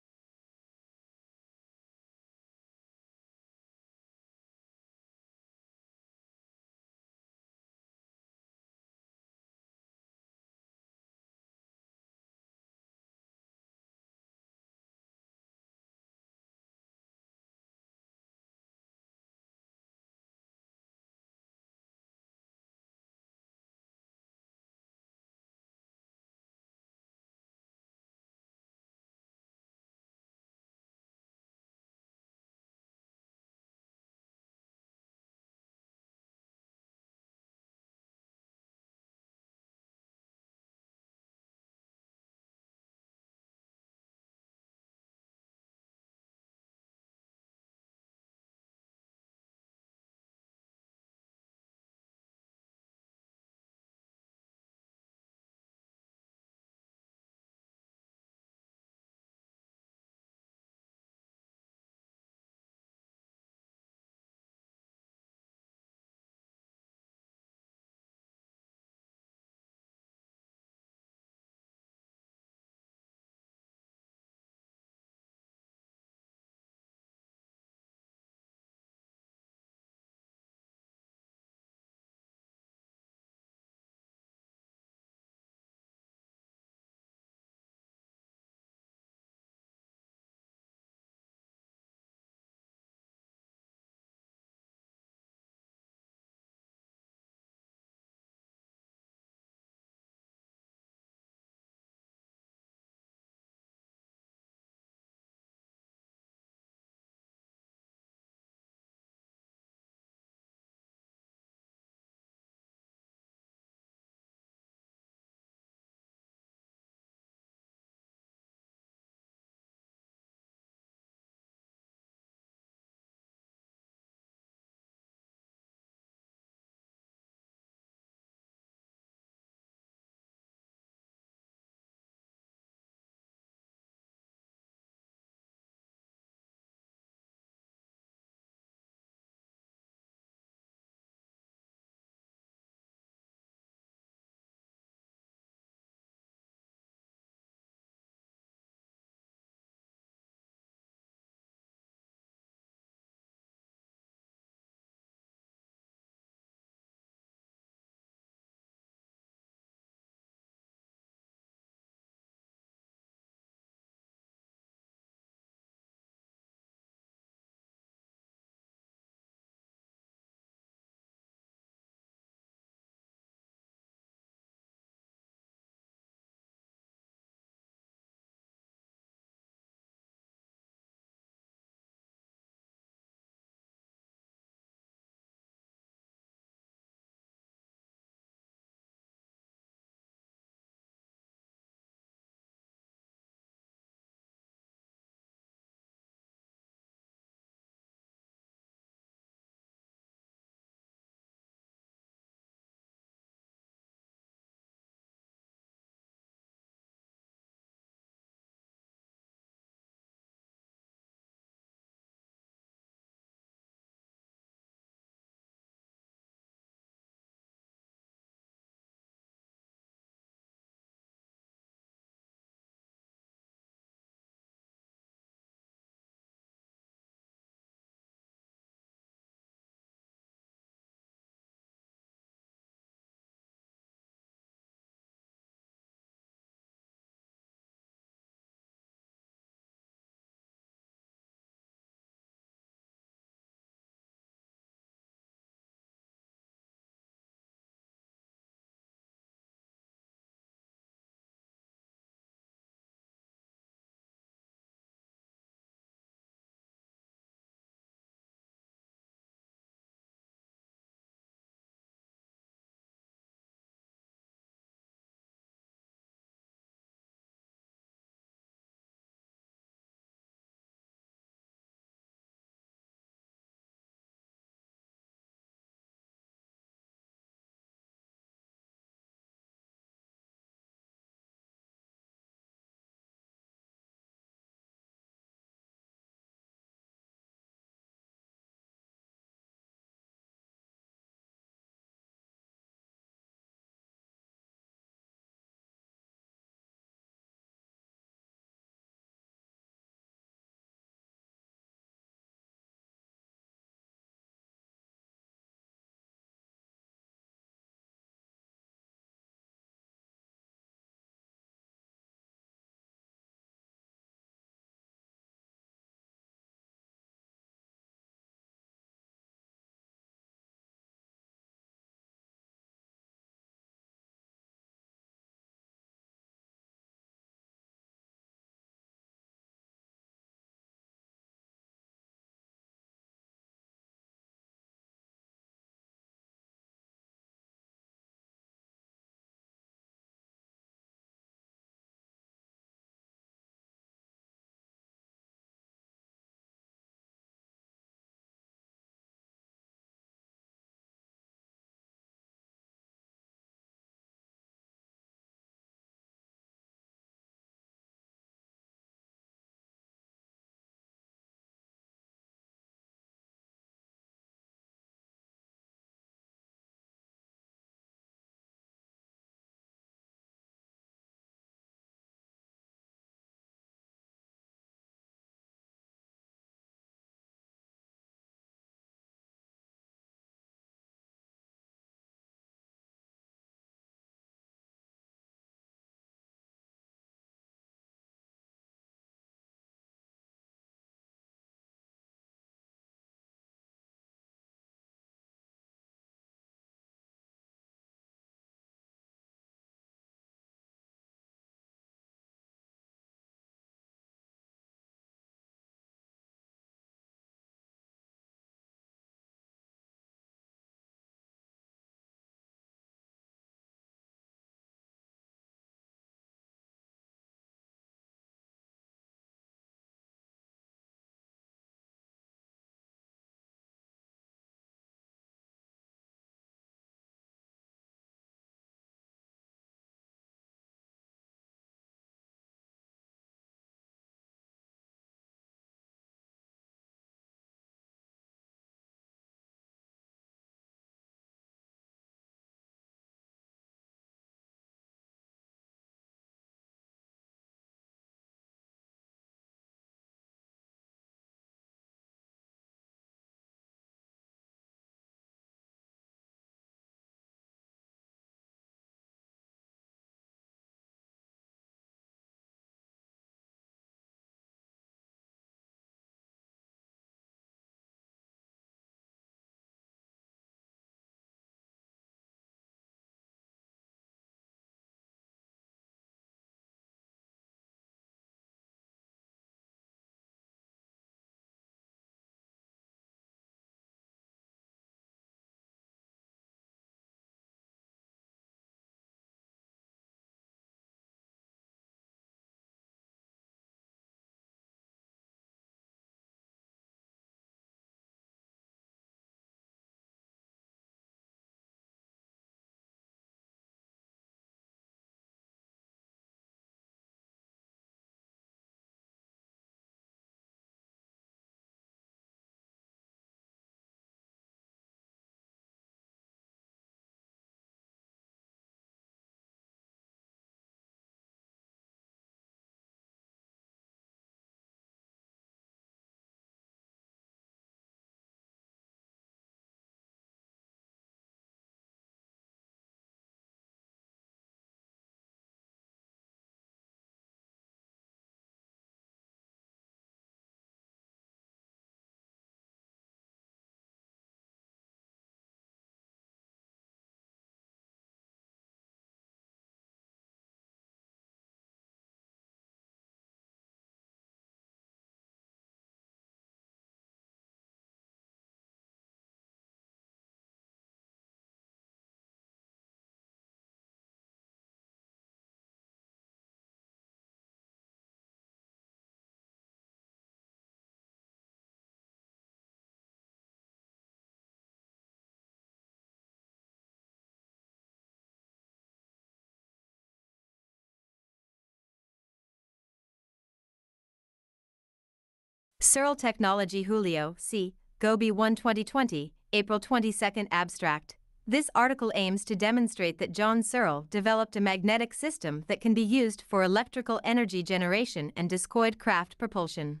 Searle Technology Julio C. Gobi 1 2020, April 22 Abstract. This article aims to demonstrate that John Searle developed a magnetic system that can be used for electrical energy generation and discoid craft propulsion.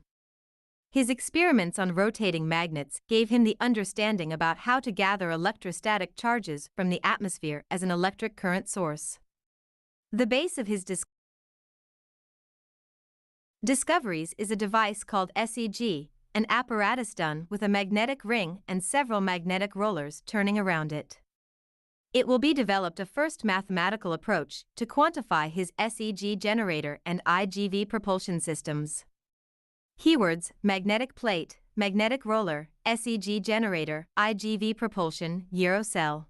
His experiments on rotating magnets gave him the understanding about how to gather electrostatic charges from the atmosphere as an electric current source. The base of his discoveries is a device called SEG, an apparatus done with a magnetic ring and several magnetic rollers turning around it. It will be developed a first mathematical approach to quantify his SEG generator and IGV propulsion systems. Keywords: magnetic plate, magnetic roller, SEG generator, IGV propulsion, Eurocell.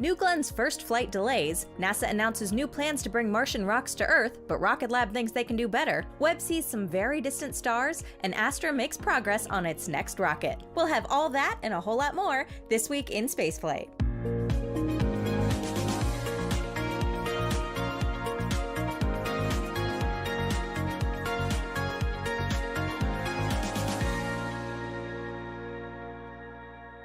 New Glenn's first flight delays, NASA announces new plans to bring Martian rocks to Earth, but Rocket Lab thinks they can do better. Webb sees some very distant stars, and Astra makes progress on its next rocket. We'll have all that and a whole lot more this week in Spaceflight.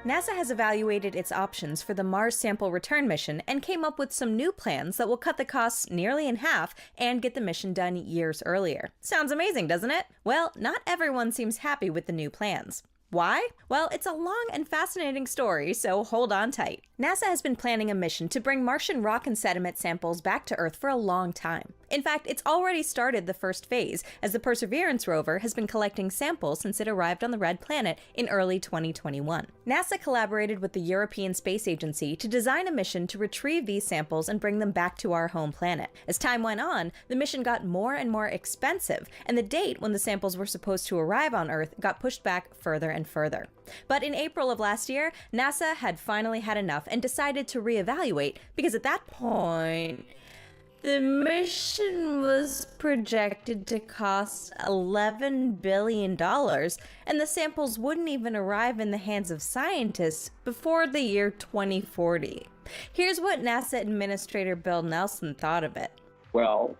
NASA has evaluated its options for the Mars sample return mission and came up with some new plans that will cut the costs nearly in half and get the mission done years earlier. Sounds amazing, doesn't it? Well, not everyone seems happy with the new plans. Why? Well, it's a long and fascinating story, so hold on tight. NASA has been planning a mission to bring Martian rock and sediment samples back to Earth for a long time. In fact, it's already started the first phase, as the Perseverance rover has been collecting samples since it arrived on the Red Planet in early 2021. NASA collaborated with the European Space Agency to design a mission to retrieve these samples and bring them back to our home planet. As time went on, the mission got more and more expensive, and the date when the samples were supposed to arrive on Earth got pushed back further and further. But in April of last year, NASA had finally had enough and decided to reevaluate, because at that point, the mission was projected to cost $11 billion, and the samples wouldn't even arrive in the hands of scientists before the year 2040. Here's what NASA Administrator Bill Nelson thought of it. Well,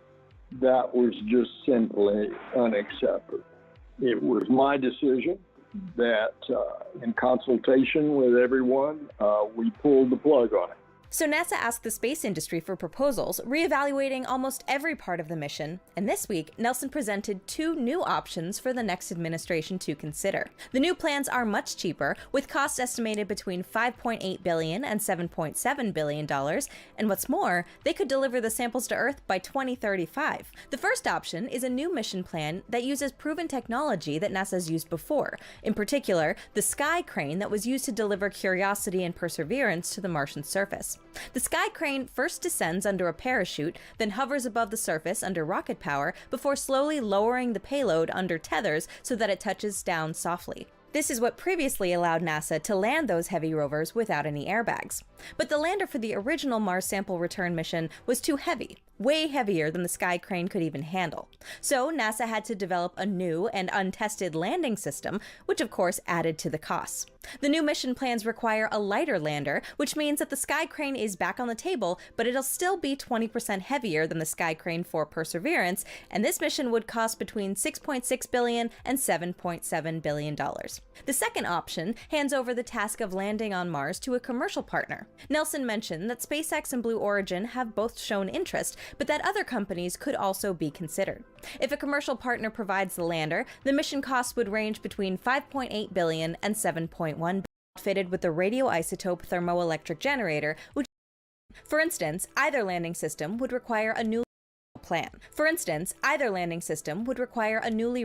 that was just simply unacceptable. It was my decision that, in consultation with everyone, we pulled the plug on it. So NASA asked the space industry for proposals, reevaluating almost every part of the mission, and this week, Nelson presented two new options for the next administration to consider. The new plans are much cheaper, with costs estimated between $5.8 billion and $7.7 billion, and what's more, they could deliver the samples to Earth by 2035. The first option is a new mission plan that uses proven technology that NASA's used before, in particular, the Sky Crane that was used to deliver Curiosity and Perseverance to the Martian surface. The Sky Crane first descends under a parachute, then hovers above the surface under rocket power before slowly lowering the payload under tethers so that it touches down softly. This is what previously allowed NASA to land those heavy rovers without any airbags. But the lander for the original Mars sample return mission was too heavy, way heavier than the Sky Crane could even handle. So NASA had to develop a new and untested landing system, which of course added to the costs. The new mission plans require a lighter lander, which means that the Sky Crane is back on the table, but it'll still be 20% heavier than the Sky Crane for Perseverance, and this mission would cost between $6.6 billion and $7.7 billion. The second option hands over the task of landing on Mars to a commercial partner. Nelson mentioned that SpaceX and Blue Origin have both shown interest, but that other companies could also be considered. If a commercial partner provides the lander, the mission costs would range between $5.8 billion and $7.1 billion, fitted with a radioisotope thermoelectric generator, which, for instance, either landing system would require a newly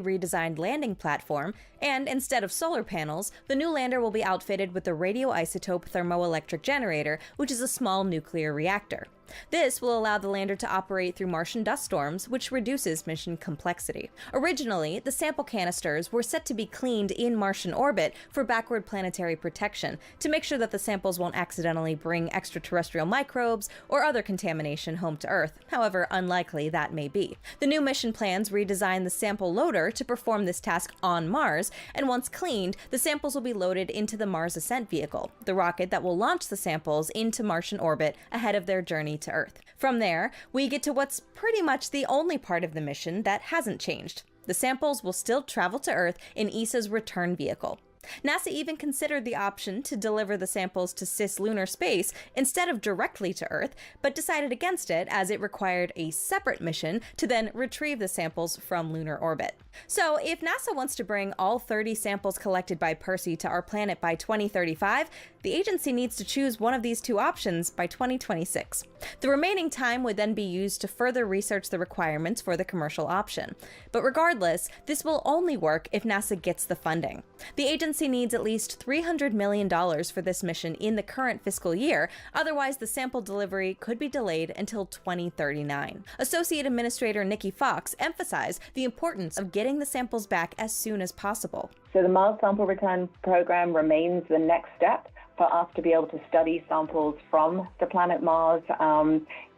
redesigned landing platform, and instead of solar panels, the new lander will be outfitted with the radioisotope thermoelectric generator, which is a small nuclear reactor. This will allow the lander to operate through Martian dust storms, which reduces mission complexity. Originally, the sample canisters were set to be cleaned in Martian orbit for backward planetary protection, to make sure that the samples won't accidentally bring extraterrestrial microbes or other contamination home to Earth, however unlikely that may be. The new mission plans redesign the sample loader to perform this task on Mars, and once cleaned, the samples will be loaded into the Mars Ascent Vehicle, the rocket that will launch the samples into Martian orbit ahead of their journey to Earth. From there, we get to what's pretty much the only part of the mission that hasn't changed. The samples will still travel to Earth in ESA's return vehicle. NASA even considered the option to deliver the samples to cislunar space instead of directly to Earth, but decided against it as it required a separate mission to then retrieve the samples from lunar orbit. So if NASA wants to bring all 30 samples collected by Percy to our planet by 2035, the agency needs to choose one of these two options by 2026. The remaining time would then be used to further research the requirements for the commercial option. But regardless, this will only work if NASA gets the funding. The agency needs at least $300 million for this mission in the current fiscal year, otherwise the sample delivery could be delayed until 2039. Associate Administrator Nikki Fox emphasized the importance of getting the samples back as soon as possible. So the Mars Sample Return Program remains the next step for us to be able to study samples from the planet Mars.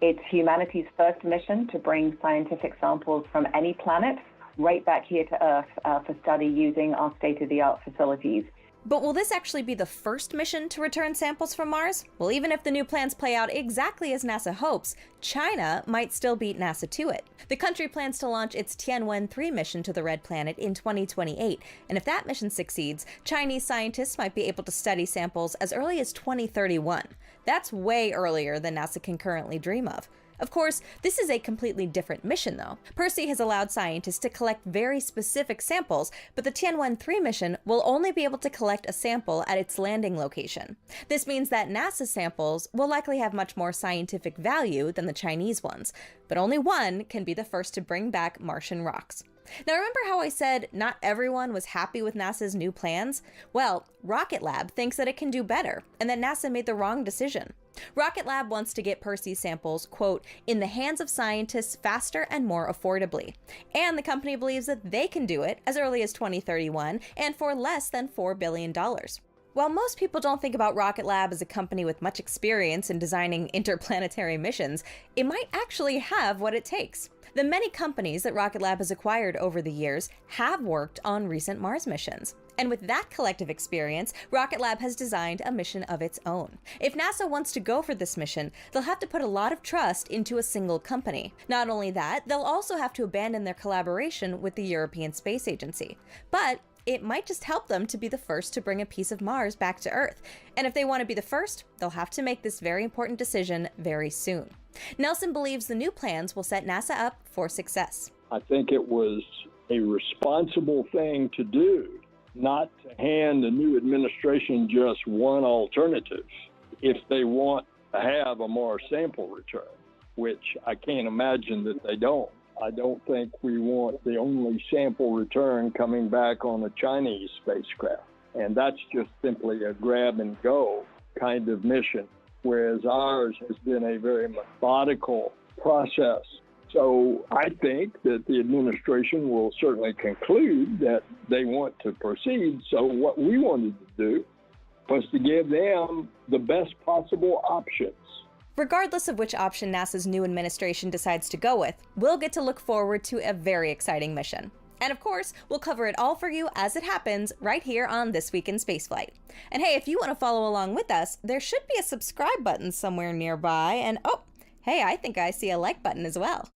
It's humanity's first mission to bring scientific samples from any planet right back here to Earth for study using our state-of-the-art facilities. But will this actually be the first mission to return samples from Mars? Well, even if the new plans play out exactly as NASA hopes, China might still beat NASA to it. The country plans to launch its Tianwen-3 mission to the Red Planet in 2028, and if that mission succeeds, Chinese scientists might be able to study samples as early as 2031. That's way earlier than NASA can currently dream of. Of course, this is a completely different mission though. Percy has allowed scientists to collect very specific samples, but the Tianwen-3 mission will only be able to collect a sample at its landing location. This means that NASA samples will likely have much more scientific value than the Chinese ones, but only one can be the first to bring back Martian rocks. Now remember how I said not everyone was happy with NASA's new plans? Well, Rocket Lab thinks that it can do better, and that NASA made the wrong decision. Rocket Lab wants to get Percy's samples, quote, in the hands of scientists faster and more affordably. And the company believes that they can do it as early as 2031 and for less than $4 billion. While most people don't think about Rocket Lab as a company with much experience in designing interplanetary missions, it might actually have what it takes. The many companies that Rocket Lab has acquired over the years have worked on recent Mars missions. And with that collective experience, Rocket Lab has designed a mission of its own. If NASA wants to go for this mission, they'll have to put a lot of trust into a single company. Not only that, they'll also have to abandon their collaboration with the European Space Agency. But it might just help them to be the first to bring a piece of Mars back to Earth. And if they want to be the first, they'll have to make this very important decision very soon. Nelson believes the new plans will set NASA up for success. I think it was a responsible thing to do, not to hand the new administration just one alternative if they want to have a Mars sample return, which I can't imagine that they don't. I don't think we want the only sample return coming back on a Chinese spacecraft. And that's just simply a grab and go kind of mission, whereas ours has been a very methodical process. So I think that the administration will certainly conclude that they want to proceed. So what we wanted to do was to give them the best possible options. Regardless of which option NASA's new administration decides to go with, we'll get to look forward to a very exciting mission. And of course, we'll cover it all for you as it happens right here on This Week in Spaceflight. And hey, if you want to follow along with us, there should be a subscribe button somewhere nearby, and oh, hey, I think I see a like button as well.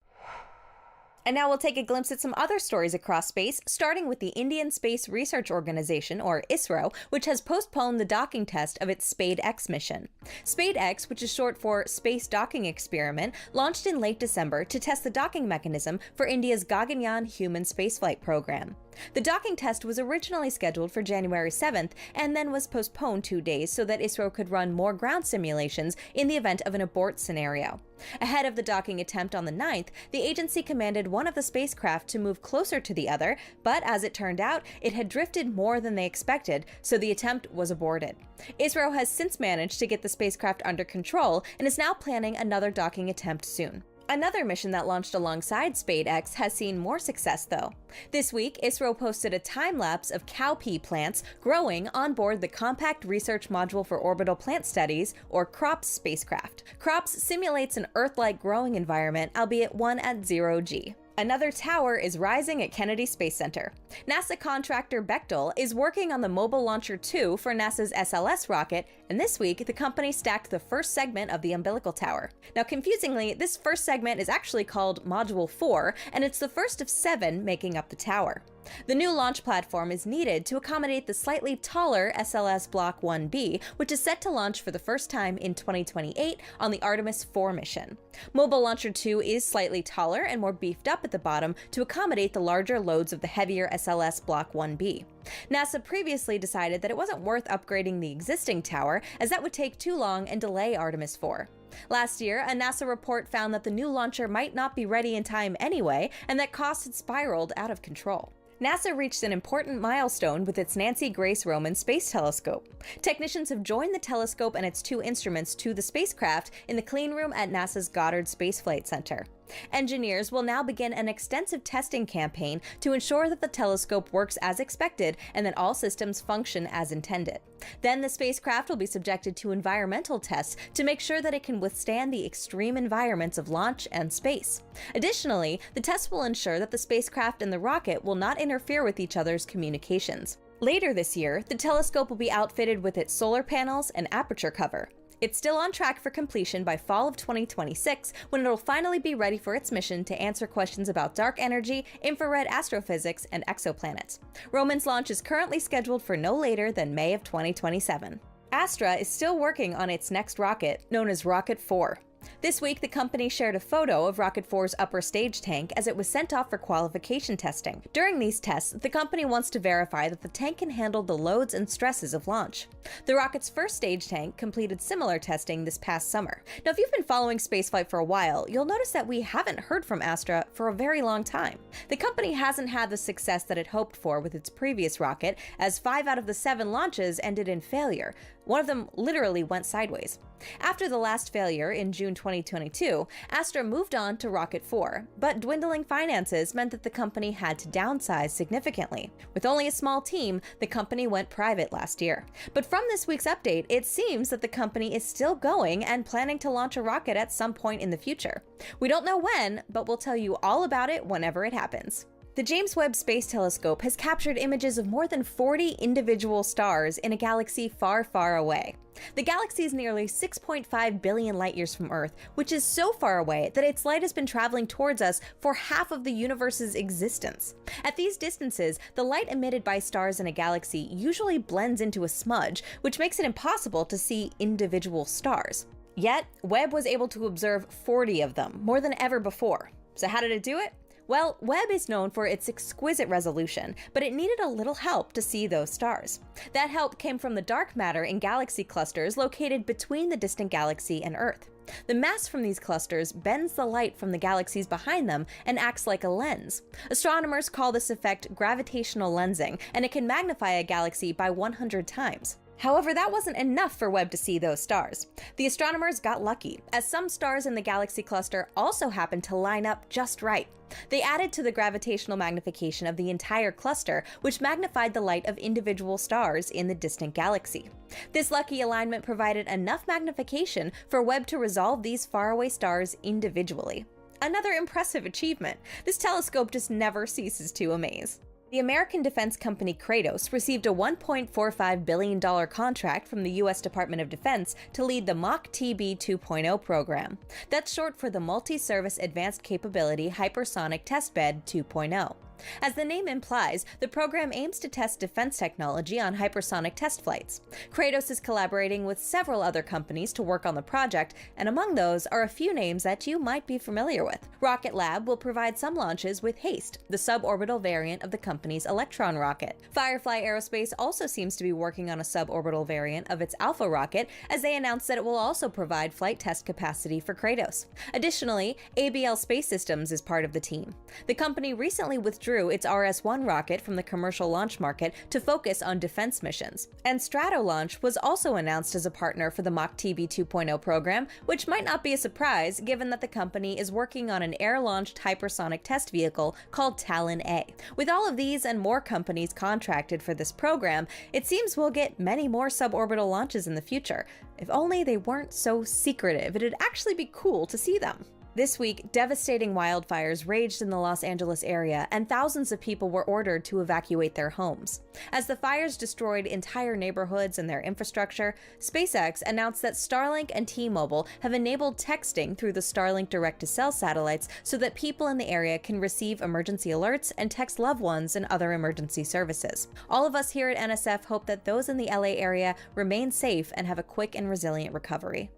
And now we'll take a glimpse at some other stories across space, starting with the Indian Space Research Organization, or ISRO, which has postponed the docking test of its SpadeX mission. SpadeX, which is short for Space Docking Experiment, launched in late December to test the docking mechanism for India's Gaganyaan human spaceflight program. The docking test was originally scheduled for January 7th and then was postponed 2 days so that ISRO could run more ground simulations in the event of an abort scenario. Ahead of the docking attempt on the 9th, the agency commanded one of the spacecraft to move closer to the other, but as it turned out, it had drifted more than they expected, so the attempt was aborted. ISRO has since managed to get the spacecraft under control and is now planning another docking attempt soon. Another mission that launched alongside SpadeX has seen more success though. This week, ISRO posted a time-lapse of cowpea plants growing on board the Compact Research Module for Orbital Plant Studies, or CROPS spacecraft. CROPS simulates an Earth-like growing environment, albeit one at 0G. Another tower is rising at Kennedy Space Center. NASA contractor Bechtel is working on the Mobile Launcher 2 for NASA's SLS rocket, and this week the company stacked the first segment of the umbilical tower. Now confusingly, this first segment is actually called Module 4, and it's the first of 7 making up the tower. The new launch platform is needed to accommodate the slightly taller SLS Block 1B, which is set to launch for the first time in 2028 on the Artemis 4 mission. Mobile Launcher 2 is slightly taller and more beefed up at the bottom to accommodate the larger loads of the heavier SLS Block 1B. NASA previously decided that it wasn't worth upgrading the existing tower, as that would take too long and delay Artemis 4. Last year, a NASA report found that the new launcher might not be ready in time anyway, and that costs had spiraled out of control. NASA reached an important milestone with its Nancy Grace Roman Space Telescope. Technicians have joined the telescope and its 2 instruments to the spacecraft in the clean room at NASA's Goddard Space Flight Center. Engineers will now begin an extensive testing campaign to ensure that the telescope works as expected and that all systems function as intended. Then the spacecraft will be subjected to environmental tests to make sure that it can withstand the extreme environments of launch and space. Additionally, the tests will ensure that the spacecraft and the rocket will not interfere with each other's communications. Later this year, the telescope will be outfitted with its solar panels and aperture cover. It's still on track for completion by fall of 2026, when it'll finally be ready for its mission to answer questions about dark energy, infrared astrophysics, and exoplanets. Roman's launch is currently scheduled for no later than May of 2027. Astra is still working on its next rocket, known as Rocket 4. This week, the company shared a photo of Rocket 4's upper stage tank as it was sent off for qualification testing. During these tests, the company wants to verify that the tank can handle the loads and stresses of launch. The rocket's first stage tank completed similar testing this past summer. Now, if you've been following spaceflight for a while, you'll notice that we haven't heard from Astra for a very long time. The company hasn't had the success that it hoped for with its previous rocket, as 5 out of the 7 launches ended in failure. One of them literally went sideways. After the last failure in June 2022, Astra moved on to Rocket 4, but dwindling finances meant that the company had to downsize significantly. With only a small team, the company went private last year. But from this week's update, it seems that the company is still going and planning to launch a rocket at some point in the future. We don't know when, but we'll tell you all about it whenever it happens. The James Webb Space Telescope has captured images of more than 40 individual stars in a galaxy far, far away. The galaxy is nearly 6.5 billion light-years from Earth, which is so far away that its light has been traveling towards us for half of the universe's existence. At these distances, the light emitted by stars in a galaxy usually blends into a smudge, which makes it impossible to see individual stars. Yet, Webb was able to observe 40 of them, more than ever before. So how did it do it? Well, Webb is known for its exquisite resolution, but it needed a little help to see those stars. That help came from the dark matter in galaxy clusters located between the distant galaxy and Earth. The mass from these clusters bends the light from the galaxies behind them and acts like a lens. Astronomers call this effect gravitational lensing, and it can magnify a galaxy by 100 times. However, that wasn't enough for Webb to see those stars. The astronomers got lucky, as some stars in the galaxy cluster also happened to line up just right. They added to the gravitational magnification of the entire cluster, which magnified the light of individual stars in the distant galaxy. This lucky alignment provided enough magnification for Webb to resolve these faraway stars individually. Another impressive achievement. This telescope just never ceases to amaze. The American defense company Kratos received a $1.45 billion contract from the U.S. Department of Defense to lead the MACH-TB 2.0 program. That's short for the Multi-Service Advanced Capability Hypersonic Testbed 2.0. As the name implies, the program aims to test defense technology on hypersonic test flights. Kratos is collaborating with several other companies to work on the project, and among those are a few names that you might be familiar with. Rocket Lab will provide some launches with HASTE, the suborbital variant of the company's Electron rocket. Firefly Aerospace also seems to be working on a suborbital variant of its Alpha rocket, as they announced that it will also provide flight test capacity for Kratos. Additionally, ABL Space Systems is part of the team. The company recently withdrew its RS-1 rocket from the commercial launch market to focus on defense missions. And Stratolaunch was also announced as a partner for the MACH-TB 2.0 program, which might not be a surprise given that the company is working on an air-launched hypersonic test vehicle called Talon A. With all of these and more companies contracted for this program, it seems we'll get many more suborbital launches in the future. If only they weren't so secretive, it'd actually be cool to see them. This week, devastating wildfires raged in the Los Angeles area, and thousands of people were ordered to evacuate their homes. As the fires destroyed entire neighborhoods and their infrastructure, SpaceX announced that Starlink and T-Mobile have enabled texting through the Starlink direct-to-cell satellites so that people in the area can receive emergency alerts and text loved ones and other emergency services. All of us here at NSF hope that those in the LA area remain safe and have a quick and resilient recovery.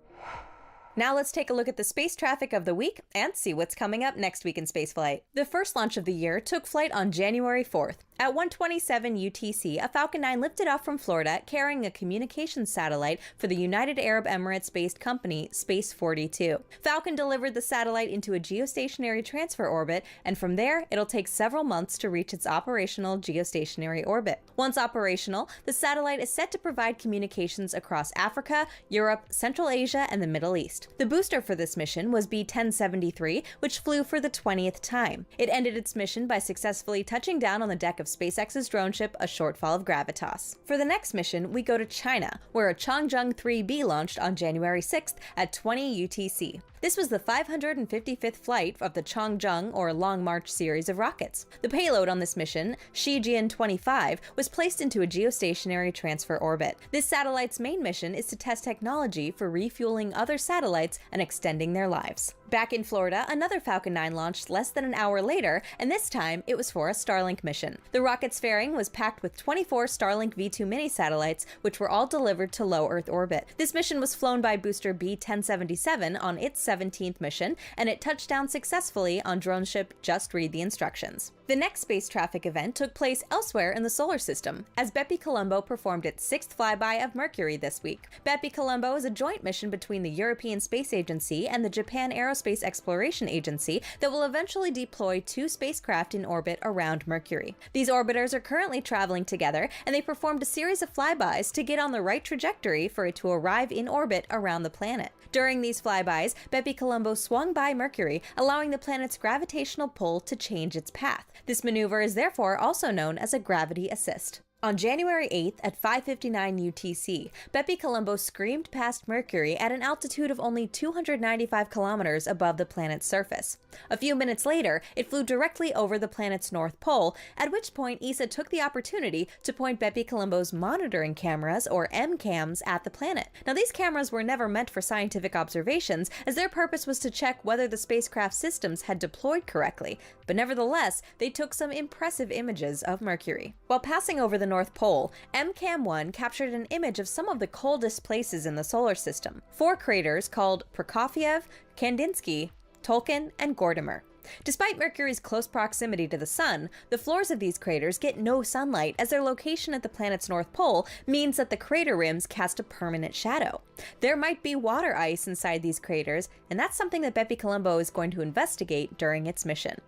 Now let's take a look at the space traffic of the week and see what's coming up next week in spaceflight. The first launch of the year took flight on January 4th. At 1:27 UTC, a Falcon 9 lifted off from Florida carrying a communications satellite for the United Arab Emirates-based company Space 42. Falcon delivered the satellite into a geostationary transfer orbit, and from there, it'll take several months to reach its operational geostationary orbit. Once operational, the satellite is set to provide communications across Africa, Europe, Central Asia, and the Middle East. The booster for this mission was B-1073, which flew for the 20th time. It ended its mission by successfully touching down on the deck of SpaceX's drone ship, a shortfall of Gravitas. For the next mission, we go to China, where a Changzheng 3B launched on January 6th at 20 UTC. This was the 555th flight of the Changzheng or Long March series of rockets. The payload on this mission, Shijian-25, was placed into a geostationary transfer orbit. This satellite's main mission is to test technology for refueling other satellites and extending their lives. Back in Florida, another Falcon 9 launched less than an hour later, and this time it was for a Starlink mission. The rocket's fairing was packed with 24 Starlink V2 mini satellites, which were all delivered to low Earth orbit. This mission was flown by booster B-1077 on its 17th mission, and it touched down successfully on drone ship Just Read the Instructions. The next space traffic event took place elsewhere in the solar system, as Bepi-Colombo performed its 6th flyby of Mercury this week. Bepi-Colombo is a joint mission between the European Space Agency and the Japan Aerospace Exploration Agency that will eventually deploy 2 spacecraft in orbit around Mercury. These orbiters are currently traveling together, and they performed a series of flybys to get on the right trajectory for it to arrive in orbit around the planet. During these flybys, Bepi-Colombo swung by Mercury, allowing the planet's gravitational pull to change its path. This maneuver is therefore also known as a gravity assist. On January 8th at 5:59 UTC, Bepi-Colombo screamed past Mercury at an altitude of only 295 kilometers above the planet's surface. A few minutes later, it flew directly over the planet's north pole, at which point ESA took the opportunity to point Bepi-Colombo's monitoring cameras, or MCAMs, at the planet. Now, these cameras were never meant for scientific observations, as their purpose was to check whether the spacecraft systems had deployed correctly, but nevertheless, they took some impressive images of Mercury. While passing over the North Pole, MCAM-1 captured an image of some of the coldest places in the solar system, 4 craters called Prokofiev, Kandinsky, Tolkien, and Gordimer. Despite Mercury's close proximity to the Sun, the floors of these craters get no sunlight, as their location at the planet's North Pole means that the crater rims cast a permanent shadow. There might be water ice inside these craters, and that's something that Bepi-Colombo is going to investigate during its mission.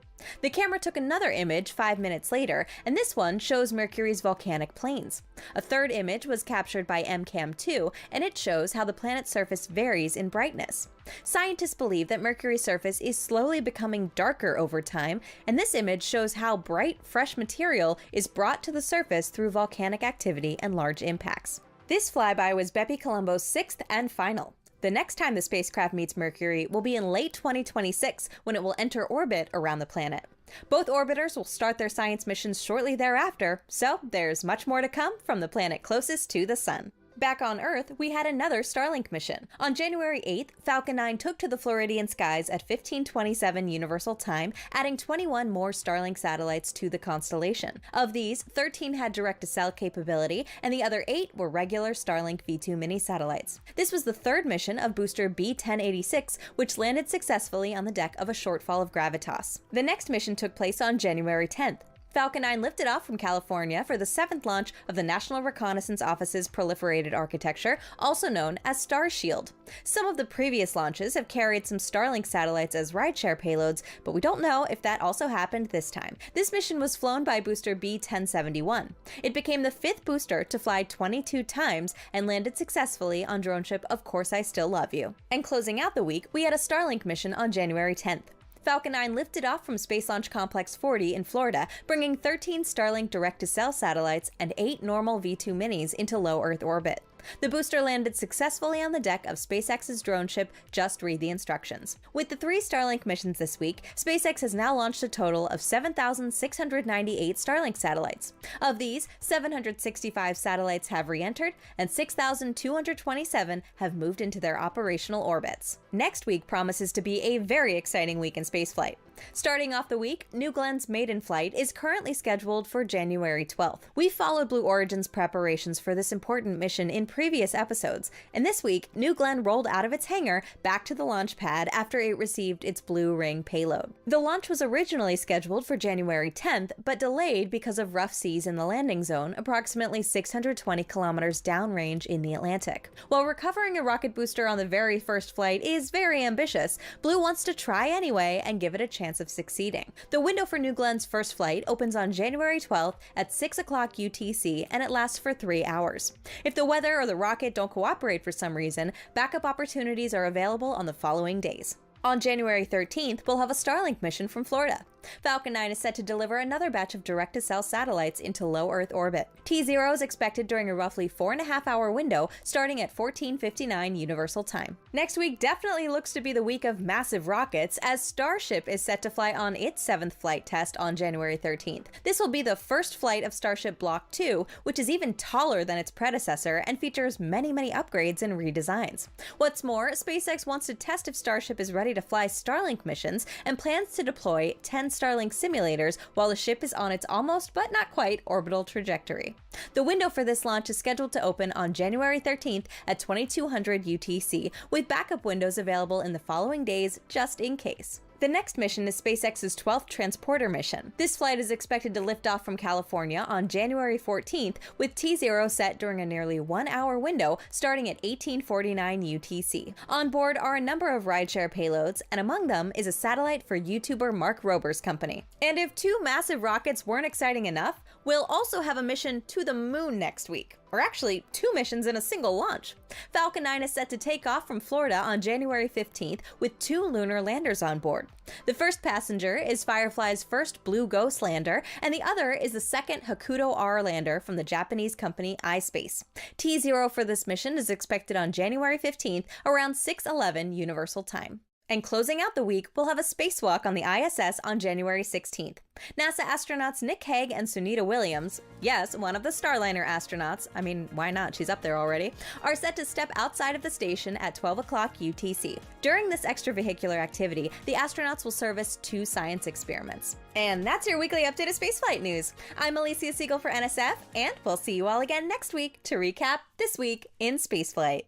The camera took another image 5 minutes later, and this one shows Mercury's volcanic plains. A third image was captured by MCAM-2, and it shows how the planet's surface varies in brightness. Scientists believe that Mercury's surface is slowly becoming darker over time, and this image shows how bright, fresh material is brought to the surface through volcanic activity and large impacts. This flyby was Bepi-Colombo's 6th and final. The next time the spacecraft meets Mercury will be in late 2026, when it will enter orbit around the planet. Both orbiters will start their science missions shortly thereafter, so there's much more to come from the planet closest to the Sun. Back on Earth, we had another Starlink mission. On January 8th, Falcon 9 took to the Floridian skies at 15:27 Universal Time, adding 21 more Starlink satellites to the constellation. Of these, 13 had direct-to-cell capability, and the other 8 were regular Starlink V2 mini satellites. This was the 3rd mission of booster B-1086, which landed successfully on the deck of a shortfall of Gravitas. The next mission took place on January 10th. Falcon 9 lifted off from California for the 7th launch of the National Reconnaissance Office's proliferated architecture, also known as Starshield. Some of the previous launches have carried some Starlink satellites as rideshare payloads, but we don't know if that also happened this time. This mission was flown by booster B-1071. It became the 5th booster to fly 22 times and landed successfully on drone ship Of Course I Still Love You. And closing out the week, we had a Starlink mission on January 10th. Falcon 9 lifted off from Space Launch Complex 40 in Florida, bringing 13 Starlink direct-to-cell satellites and 8 normal V2 minis into low Earth orbit. The booster landed successfully on the deck of SpaceX's drone ship Just Read the Instructions. With the 3 Starlink missions this week, SpaceX has now launched a total of 7,698 Starlink satellites. Of these, 765 satellites have re-entered, and 6,227 have moved into their operational orbits. Next week promises to be a very exciting week in spaceflight. Starting off the week, New Glen's maiden flight is currently scheduled for January 12th. We followed Blue Origin's preparations for this important mission in previous episodes, and this week, New Glenn rolled out of its hangar back to the launch pad after it received its Blue Ring payload. The launch was originally scheduled for January 10th, but delayed because of rough seas in the landing zone, approximately 620 kilometers downrange in the Atlantic. While recovering a rocket booster on the very first flight is very ambitious, Blue wants to try anyway and give it a chance of succeeding. The window for New Glen's first flight opens on January 12th at 6 o'clock UTC, and it lasts for 3 hours. If the weather or the rocket don't cooperate for some reason, backup opportunities are available on the following days. On January 13th, we'll have a Starlink mission from Florida. Falcon 9 is set to deliver another batch of direct-to-cell satellites into low Earth orbit. T0 is expected during a roughly 4.5-hour window starting at 14:59 Universal Time. Next week definitely looks to be the week of massive rockets, as Starship is set to fly on its 7th flight test on January 13th. This will be the first flight of Starship Block 2, which is even taller than its predecessor and features many upgrades and redesigns. What's more, SpaceX wants to test if Starship is ready to fly Starlink missions and plans to deploy 10 Starlink simulators while the ship is on its almost but not quite orbital trajectory. The window for this launch is scheduled to open on January 13th at 2200 UTC, with backup windows available in the following days just in case. The next mission is SpaceX's 12th transporter mission. This flight is expected to lift off from California on January 14th, with T0 set during a nearly 1-hour window starting at 1849 UTC. On board are a number of rideshare payloads, and among them is a satellite for YouTuber Mark Rober's company. And if 2 massive rockets weren't exciting enough, we'll also have a mission to the moon next week. Or actually, 2 missions in a single launch. Falcon 9 is set to take off from Florida on January 15th with 2 lunar landers on board. The first passenger is Firefly's first Blue Ghost lander, and the other is the second Hakuto R lander from the Japanese company iSpace. T0 for this mission is expected on January 15th around 6:11 Universal Time. And closing out the week, we'll have a spacewalk on the ISS on January 16th. NASA astronauts Nick Hague and Sunita Williams, yes, one of the Starliner astronauts, I mean, why not, she's up there already, are set to step outside of the station at 12 o'clock UTC. During this extravehicular activity, the astronauts will service 2 science experiments. And that's your weekly update of spaceflight news. I'm Alicia Siegel for NSF, and we'll see you all again next week to recap this week in spaceflight.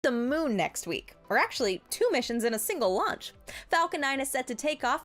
The moon next week, or actually 2 missions in a single launch. Falcon 9 is set to take off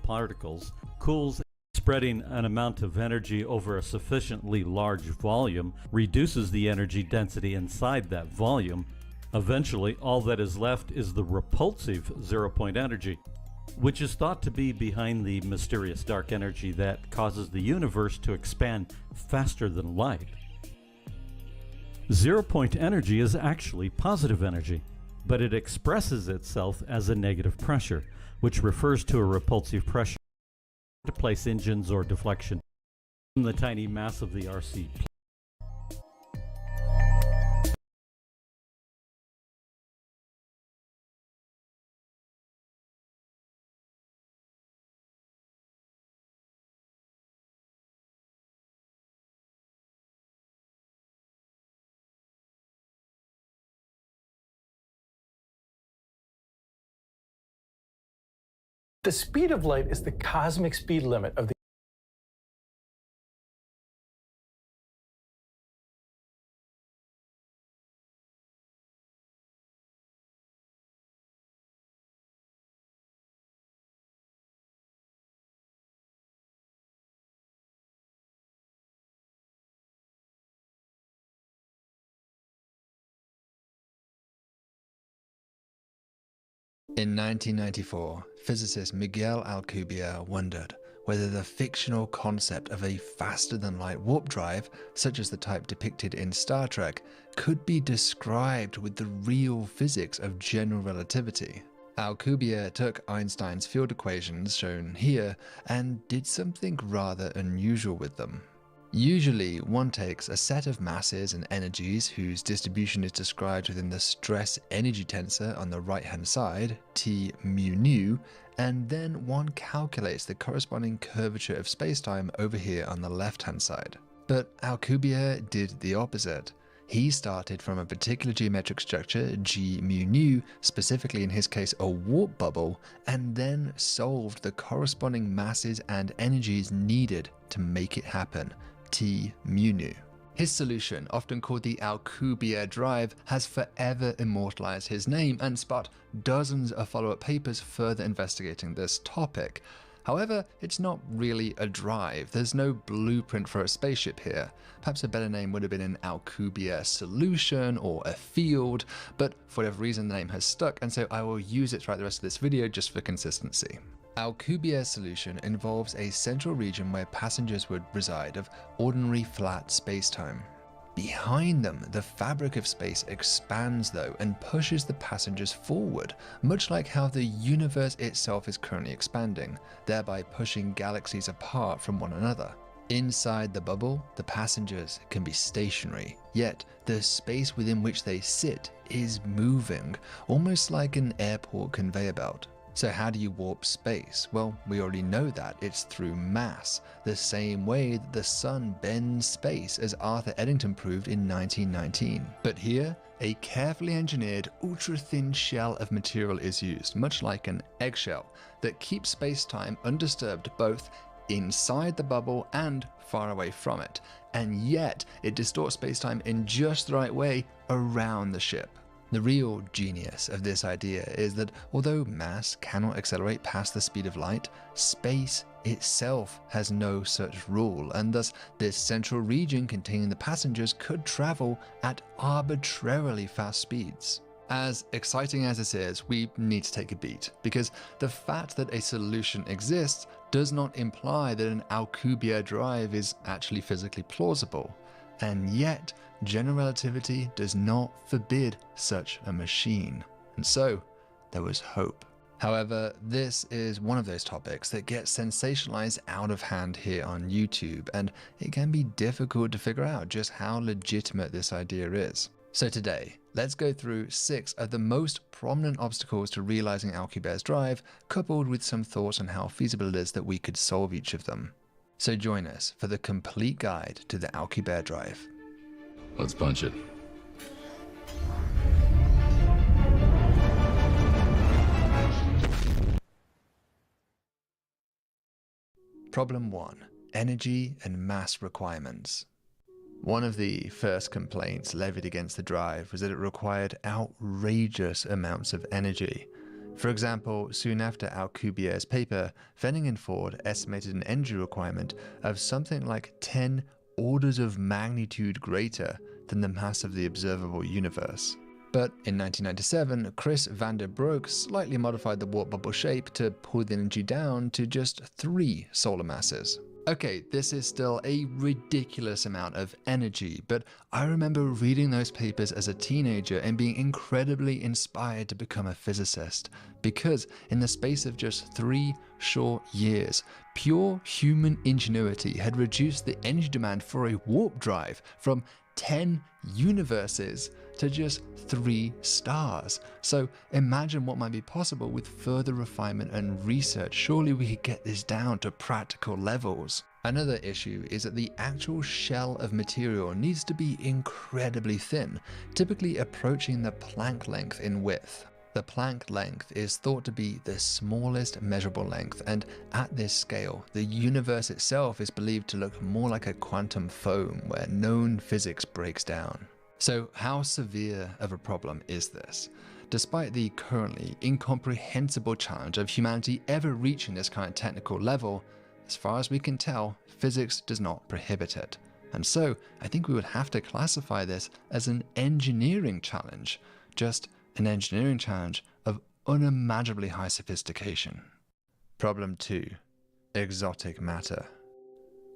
particles, cools. Spreading an amount of energy over a sufficiently large volume reduces the energy density inside that volume. Eventually, all that is left is the repulsive zero-point energy, which is thought to be behind the mysterious dark energy that causes the universe to expand faster than light. Zero-point energy is actually positive energy, but it expresses itself as a negative pressure, which refers to a repulsive pressure to place engines or deflection from the tiny mass of the RC. The speed of light is the cosmic speed limit of the In 1994, physicist Miguel Alcubierre wondered whether the fictional concept of a faster-than-light warp drive, such as the type depicted in Star Trek, could be described with the real physics of general relativity. Alcubierre took Einstein's field equations, shown here, and did something rather unusual with them. Usually, one takes a set of masses and energies whose distribution is described within the stress energy tensor on the right-hand side, T mu nu, and then one calculates the corresponding curvature of spacetime over here on the left-hand side. But Alcubierre did the opposite. He started from a particular geometric structure, G mu nu, specifically in his case a warp bubble, and then solved the corresponding masses and energies needed to make it happen, T mu nu. His solution, often called the Alcubierre drive, has forever immortalized his name and sparked dozens of follow-up papers further investigating this topic. However, it's not really a drive. There's no blueprint for a spaceship here. Perhaps a better name would have been an Alcubierre solution or a field, but for whatever reason the name has stuck, and so I will use it throughout the rest of this video just for consistency. Alcubierre's solution involves a central region where passengers would reside of ordinary flat spacetime. Behind them, the fabric of space expands though and pushes the passengers forward, much like how the universe itself is currently expanding, thereby pushing galaxies apart from one another. Inside the bubble, the passengers can be stationary, yet the space within which they sit is moving, almost like an airport conveyor belt. So how do you warp space? Well, we already know that. It's through mass, the same way that the sun bends space, as Arthur Eddington proved in 1919. But here, a carefully engineered ultra-thin shell of material is used, much like an eggshell, that keeps space-time undisturbed both inside the bubble and far away from it. And yet, it distorts space-time in just the right way around the ship. The real genius of this idea is that although mass cannot accelerate past the speed of light, space itself has no such rule, and thus this central region containing the passengers could travel at arbitrarily fast speeds. As exciting as this is, we need to take a beat, because the fact that a solution exists does not imply that an Alcubierre drive is actually physically plausible. And yet, general relativity does not forbid such a machine. And so, there was hope. However, this is one of those topics that gets sensationalized out of hand here on YouTube, and it can be difficult to figure out just how legitimate this idea is. So today, let's go through 6 of the most prominent obstacles to realizing Alcubierre's drive, coupled with some thoughts on how feasible it is that we could solve each of them. So join us for the complete guide to the Alcubierre drive. Let's punch it. Problem 1. Energy and mass requirements. One of the first complaints levied against the drive was that it required outrageous amounts of energy. For example, soon after Alcubierre's paper, Venning and Ford estimated an energy requirement of something like 10 orders of magnitude greater than the mass of the observable universe. But in 1997, Chris van der Broek slightly modified the warp bubble shape to pull the energy down to just 3 solar masses. Okay, this is still a ridiculous amount of energy, but I remember reading those papers as a teenager and being incredibly inspired to become a physicist, because in the space of just 3 short years, pure human ingenuity had reduced the energy demand for a warp drive from 10 universes to just 3 stars. So imagine what might be possible with further refinement and research. Surely we could get this down to practical levels. Another issue is that the actual shell of material needs to be incredibly thin, typically approaching the Planck length in width. The Planck length is thought to be the smallest measurable length, and at this scale, the universe itself is believed to look more like a quantum foam where known physics breaks down. So how severe of a problem is this? Despite the currently incomprehensible challenge of humanity ever reaching this kind of technical level, as far as we can tell, physics does not prohibit it. And so I think we would have to classify this as an engineering challenge, just an engineering challenge of unimaginably high sophistication. Problem 2. Exotic matter.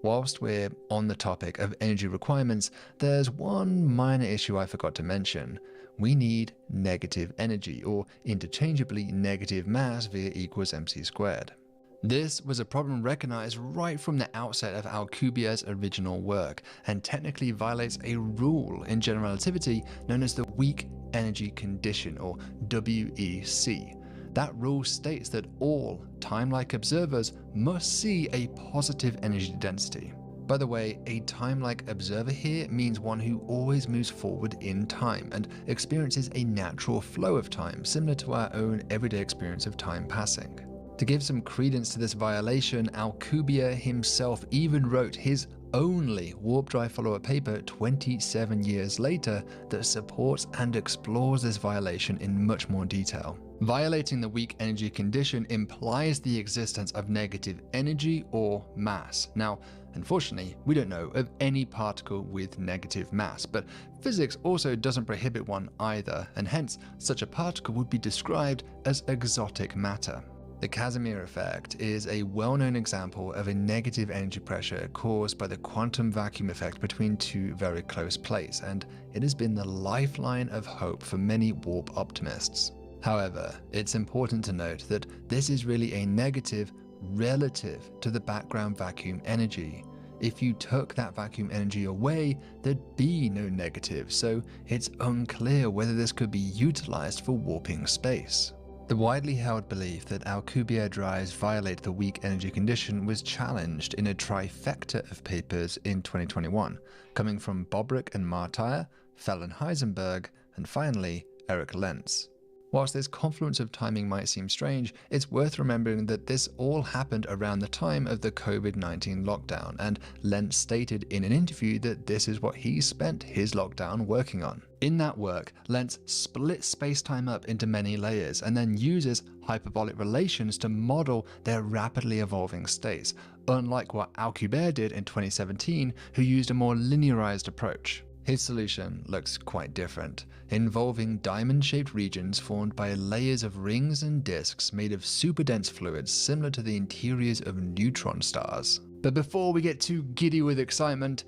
Whilst we're on the topic of energy requirements, there's one minor issue I forgot to mention. We need negative energy, or interchangeably negative mass via equals mc squared. This was a problem recognized right from the outset of Alcubierre's original work, and technically violates a rule in general relativity known as the weak energy condition, or WEC. That rule states that all time-like observers must see a positive energy density. By the way, a time-like observer here means one who always moves forward in time and experiences a natural flow of time, similar to our own everyday experience of time passing. To give some credence to this violation, Alcubierre himself even wrote his only warp drive follow-up paper 27 years later that supports and explores this violation in much more detail. Violating the weak energy condition implies the existence of negative energy or mass. Now, unfortunately, we don't know of any particle with negative mass, but physics also doesn't prohibit one either, and hence such a particle would be described as exotic matter. The Casimir effect is a well-known example of a negative energy pressure caused by the quantum vacuum effect between 2 very close plates, and it has been the lifeline of hope for many warp optimists. However, it's important to note that this is really a negative relative to the background vacuum energy. If you took that vacuum energy away, there'd be no negative, so it's unclear whether this could be utilized for warping space. The widely held belief that Alcubierre drives violate the weak energy condition was challenged in a trifecta of papers in 2021, coming from Bobrick and Martyr, Fell and Heisenberg, and finally, Eric Lentz. Whilst this confluence of timing might seem strange, it's worth remembering that this all happened around the time of the COVID-19 lockdown, and Lentz stated in an interview that this is what he spent his lockdown working on. In that work, Lentz splits space-time up into many layers and then uses hyperbolic relations to model their rapidly evolving states, unlike what Alcubierre did in 2017, who used a more linearized approach. His solution looks quite different, involving diamond-shaped regions formed by layers of rings and disks made of super-dense fluids similar to the interiors of neutron stars. But before we get too giddy with excitement,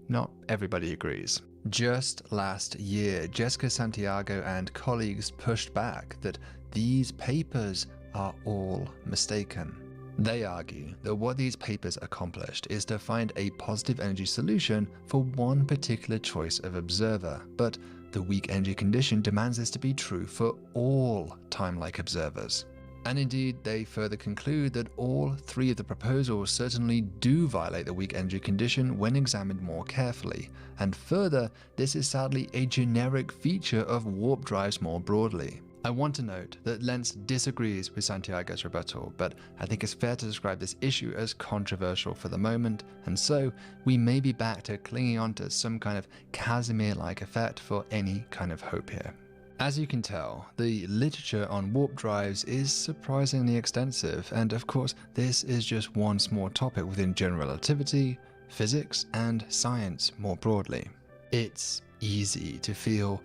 not everybody agrees. Just last year, Jessica Santiago and colleagues pushed back that these papers are all mistaken. They argue that what these papers accomplished is to find a positive energy solution for one particular choice of observer, but the weak energy condition demands this to be true for all time-like observers. And indeed, they further conclude that all 3 of the proposals certainly do violate the weak energy condition when examined more carefully, and further, this is sadly a generic feature of warp drives more broadly. I want to note that Lentz disagrees with Santiago's rebuttal, but I think it's fair to describe this issue as controversial for the moment, and so we may be back to clinging on to some kind of Casimir-like effect for any kind of hope here. As you can tell, the literature on warp drives is surprisingly extensive, and of course this is just one small topic within general relativity, physics, and science more broadly. It's easy to feel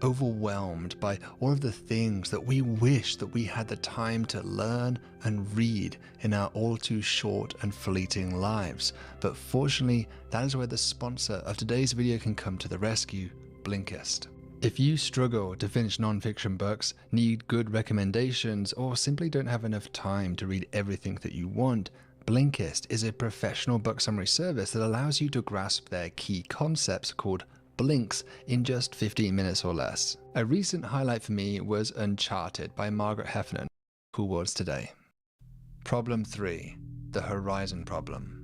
overwhelmed by all of the things that we wish that we had the time to learn and read in our all too short and fleeting lives, but fortunately that is where the sponsor of today's video can come to the rescue, Blinkist. If you struggle to finish non-fiction books, need good recommendations, or simply don't have enough time to read everything that you want, Blinkist is a professional book summary service that allows you to grasp their key concepts called blinks in just 15 minutes or less. A recent highlight for me was Uncharted by Margaret Heffernan, Cool Words Today. Problem 3. The Horizon Problem.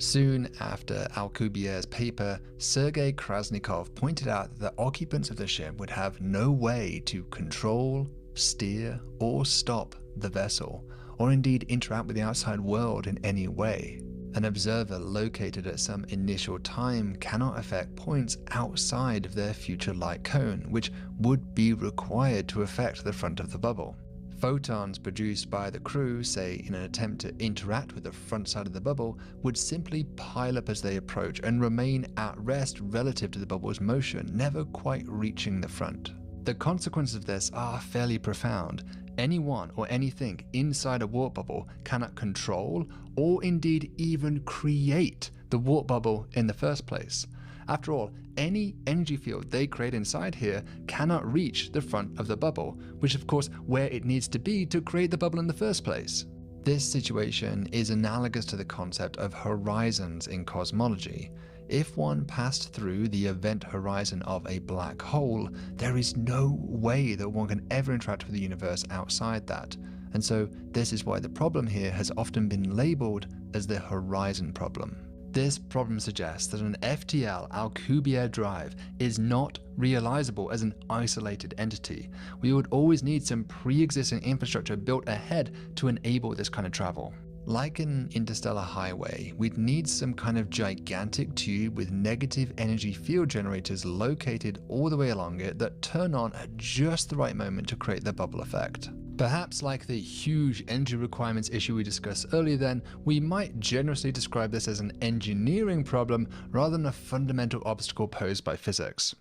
Soon after Alcubierre's paper, Sergei Krasnikov pointed out that the occupants of the ship would have no way to control, steer, or stop the vessel, or indeed interact with the outside world in any way. An observer located at some initial time cannot affect points outside of their future light cone, which would be required to affect the front of the bubble. Photons produced by the crew, say in an attempt to interact with the front side of the bubble, would simply pile up as they approach and remain at rest relative to the bubble's motion, never quite reaching the front. The consequences of this are fairly profound. Anyone or anything inside a warp bubble cannot control or indeed even create the warp bubble in the first place. After all, any energy field they create inside here cannot reach the front of the bubble, which of course where it needs to be to create the bubble in the first place. This situation is analogous to the concept of horizons in cosmology. If one passed through the event horizon of a black hole, there is no way that one can ever interact with the universe outside that. And so this is why the problem here has often been labeled as the horizon problem. This problem suggests that an FTL Alcubierre drive is not realizable as an isolated entity. We would always need some pre-existing infrastructure built ahead to enable this kind of travel. Like an interstellar highway, we'd need some kind of gigantic tube with negative energy field generators located all the way along it that turn on at just the right moment to create the bubble effect. Perhaps like the huge energy requirements issue we discussed earlier then, we might generously describe this as an engineering problem rather than a fundamental obstacle posed by physics.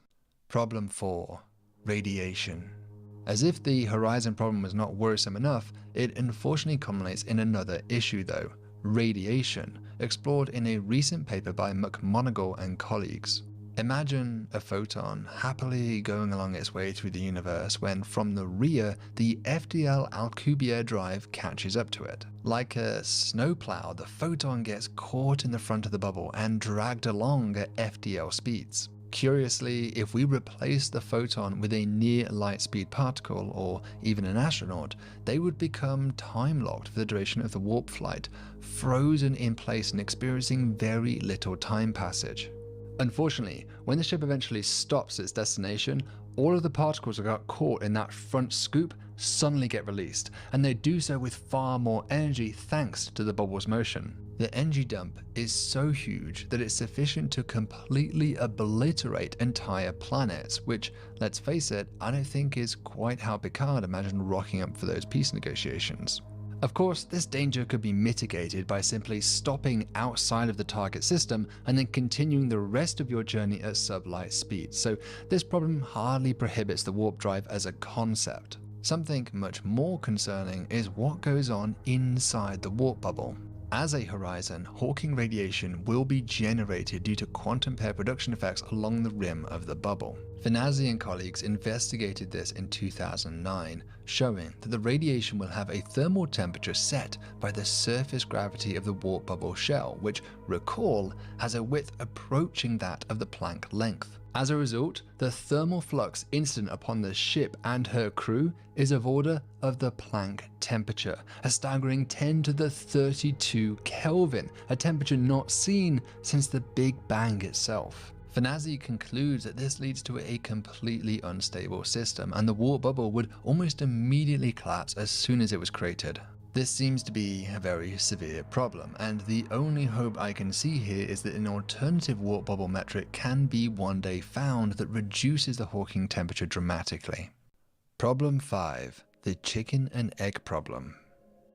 Problem 4. Radiation. As if the horizon problem was not worrisome enough, it unfortunately culminates in another issue though, radiation, explored in a recent paper by McMonagle and colleagues. Imagine a photon happily going along its way through the universe when from the rear the FTL Alcubierre drive catches up to it. Like a snowplow, the photon gets caught in the front of the bubble and dragged along at FTL speeds. Curiously, if we replace the photon with a near light speed particle or even an astronaut, they would become time-locked for the duration of the warp flight, frozen in place and experiencing very little time passage. Unfortunately, when the ship eventually stops its destination, all of the particles that got caught in that front scoop suddenly get released, and they do so with far more energy thanks to the bubble's motion. The energy dump is so huge that it's sufficient to completely obliterate entire planets, which, let's face it, I don't think is quite how Picard imagined rocking up for those peace negotiations. Of course, this danger could be mitigated by simply stopping outside of the target system and then continuing the rest of your journey at sublight speed, so this problem hardly prohibits the warp drive as a concept. Something much more concerning is what goes on inside the warp bubble. As a horizon, Hawking radiation will be generated due to quantum pair production effects along the rim of the bubble. Finazzi and colleagues investigated this in 2009, showing that the radiation will have a thermal temperature set by the surface gravity of the warp bubble shell, which, recall, has a width approaching that of the Planck length. As a result, the thermal flux incident upon the ship and her crew is of order of the Planck temperature, a staggering 10 to the 32 Kelvin, a temperature not seen since the Big Bang itself. Finazzi concludes that this leads to a completely unstable system, and the warp bubble would almost immediately collapse as soon as it was created. This seems to be a very severe problem, and the only hope I can see here is that an alternative warp bubble metric can be one day found that reduces the Hawking temperature dramatically. Problem 5. The chicken and egg problem.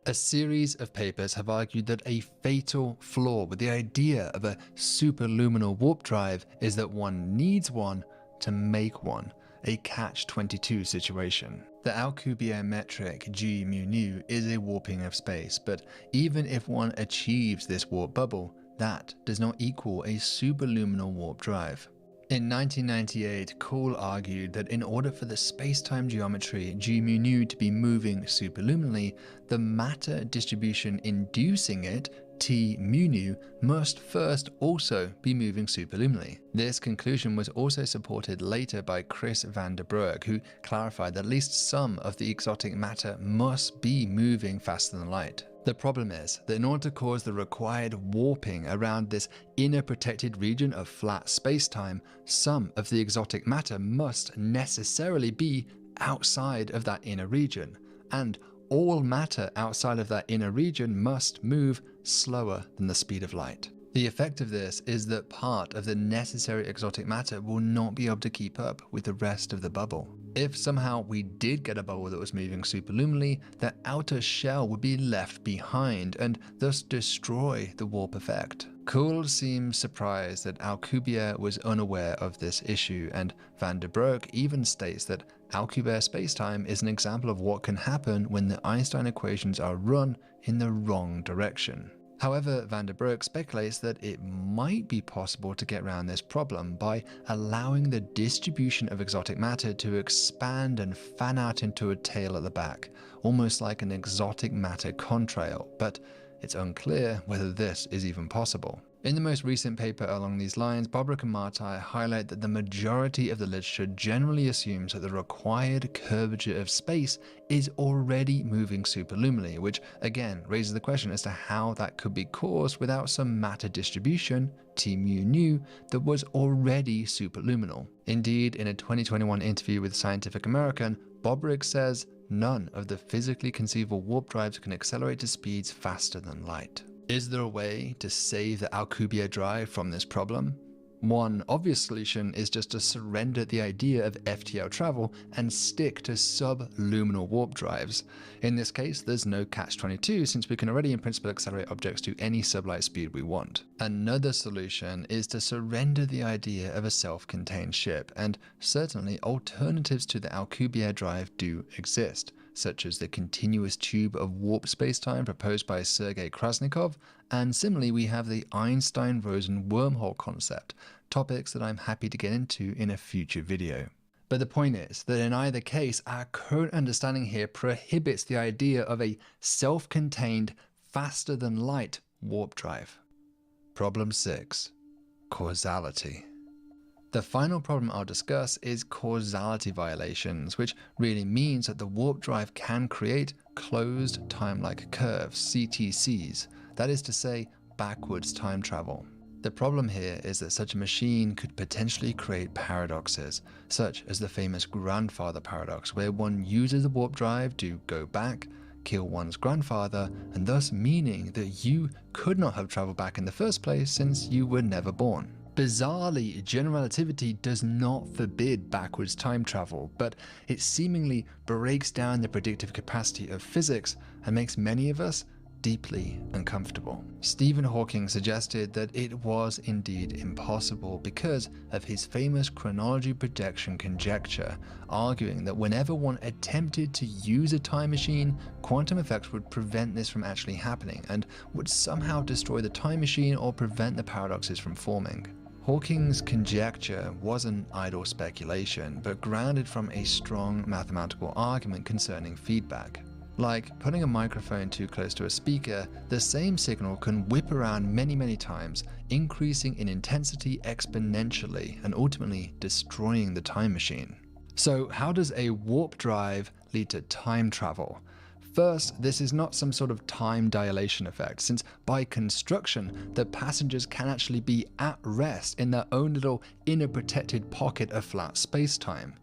A series of papers have argued that a fatal flaw with the idea of a superluminal warp drive is that one needs one to make one, a catch-22 situation. The Alcubierre metric g mu nu is a warping of space, but even if one achieves this warp bubble, that does not equal a superluminal warp drive. In 1998, Cool argued that in order for the space-time geometry g mu nu to be moving superluminally, the matter distribution inducing it, T mu nu, must first also be moving superluminally. This conclusion was also supported later by Chris van der Broek, who clarified that at least some of the exotic matter must be moving faster than light. The problem is that in order to cause the required warping around this inner protected region of flat space-time, some of the exotic matter must necessarily be outside of that inner region, and all matter outside of that inner region must move slower than the speed of light. The effect of this is that part of the necessary exotic matter will not be able to keep up with the rest of the bubble. If somehow we did get a bubble that was moving superluminally, the outer shell would be left behind and thus destroy the warp effect. Cool seems surprised that Alcubierre was unaware of this issue, and van der Broek even states that Alcubierre spacetime is an example of what can happen when the Einstein equations are run in the wrong direction. However, van der Broek speculates that it might be possible to get around this problem by allowing the distribution of exotic matter to expand and fan out into a tail at the back, almost like an exotic matter contrail, but it's unclear whether this is even possible. In the most recent paper along these lines, Bobrick and Martai highlight that the majority of the literature generally assumes that the required curvature of space is already moving superluminally, which again raises the question as to how that could be caused without some matter distribution, T mu nu, that was already superluminal. Indeed, in a 2021 interview with Scientific American, Bobrick says none of the physically conceivable warp drives can accelerate to speeds faster than light. Is there a way to save the Alcubierre drive from this problem? One obvious solution is just to surrender the idea of FTL travel and stick to subluminal warp drives. In this case, there's no catch-22 since we can already in principle accelerate objects to any sublight speed we want. Another solution is to surrender the idea of a self-contained ship, and certainly alternatives to the Alcubierre drive do exist, such as the continuous tube of warp spacetime proposed by Sergei Krasnikov, and similarly we have the Einstein-Rosen wormhole concept, topics that I'm happy to get into in a future video. But the point is that in either case, our current understanding here prohibits the idea of a self-contained, faster-than-light warp drive. Problem 6. Causality. The final problem I'll discuss is causality violations, which really means that the warp drive can create closed time-like curves, CTCs, that is to say, backwards time travel. The problem here is that such a machine could potentially create paradoxes, such as the famous grandfather paradox, where one uses the warp drive to go back, kill one's grandfather, and thus meaning that you could not have traveled back in the first place since you were never born. Bizarrely, general relativity does not forbid backwards time travel, but it seemingly breaks down the predictive capacity of physics and makes many of us deeply uncomfortable. Stephen Hawking suggested that it was indeed impossible because of his famous chronology projection conjecture, arguing that whenever one attempted to use a time machine, quantum effects would prevent this from actually happening and would somehow destroy the time machine or prevent the paradoxes from forming. Hawking's conjecture wasn't idle speculation, but grounded from a strong mathematical argument concerning feedback. Like putting a microphone too close to a speaker, the same signal can whip around many times, increasing in intensity exponentially and ultimately destroying the time machine. So how does a warp drive lead to time travel? First, this is not some sort of time dilation effect, since by construction, the passengers can actually be at rest in their own little inner protected pocket of flat space-time.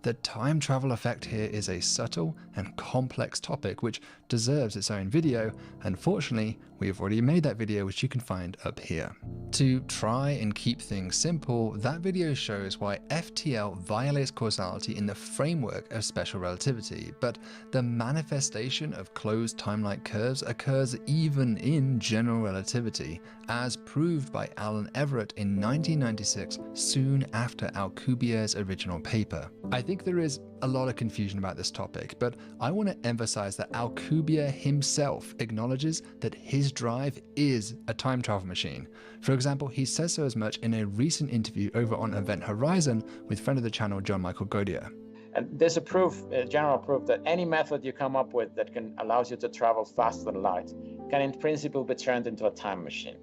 the time travel effect here is a subtle and complex topic which deserves its own video. Unfortunately, we have already made that video, which you can find up here. To try and keep things simple, that video shows why FTL violates causality in the framework of special relativity, but the manifestation of closed time-like curves occurs even in general relativity, as proved by Alan Everett in 1996, soon after Alcubierre's original paper. I think there is a lot of confusion about this topic, but I want to emphasize that Alcubierre himself acknowledges that his drive is a time travel machine. For example, he says so as much in a recent interview over on Event Horizon with friend of the channel John Michael Godier. And there's a proof, a general proof, that any method you come up with that allows you to travel faster than light can in principle be turned into a time machine.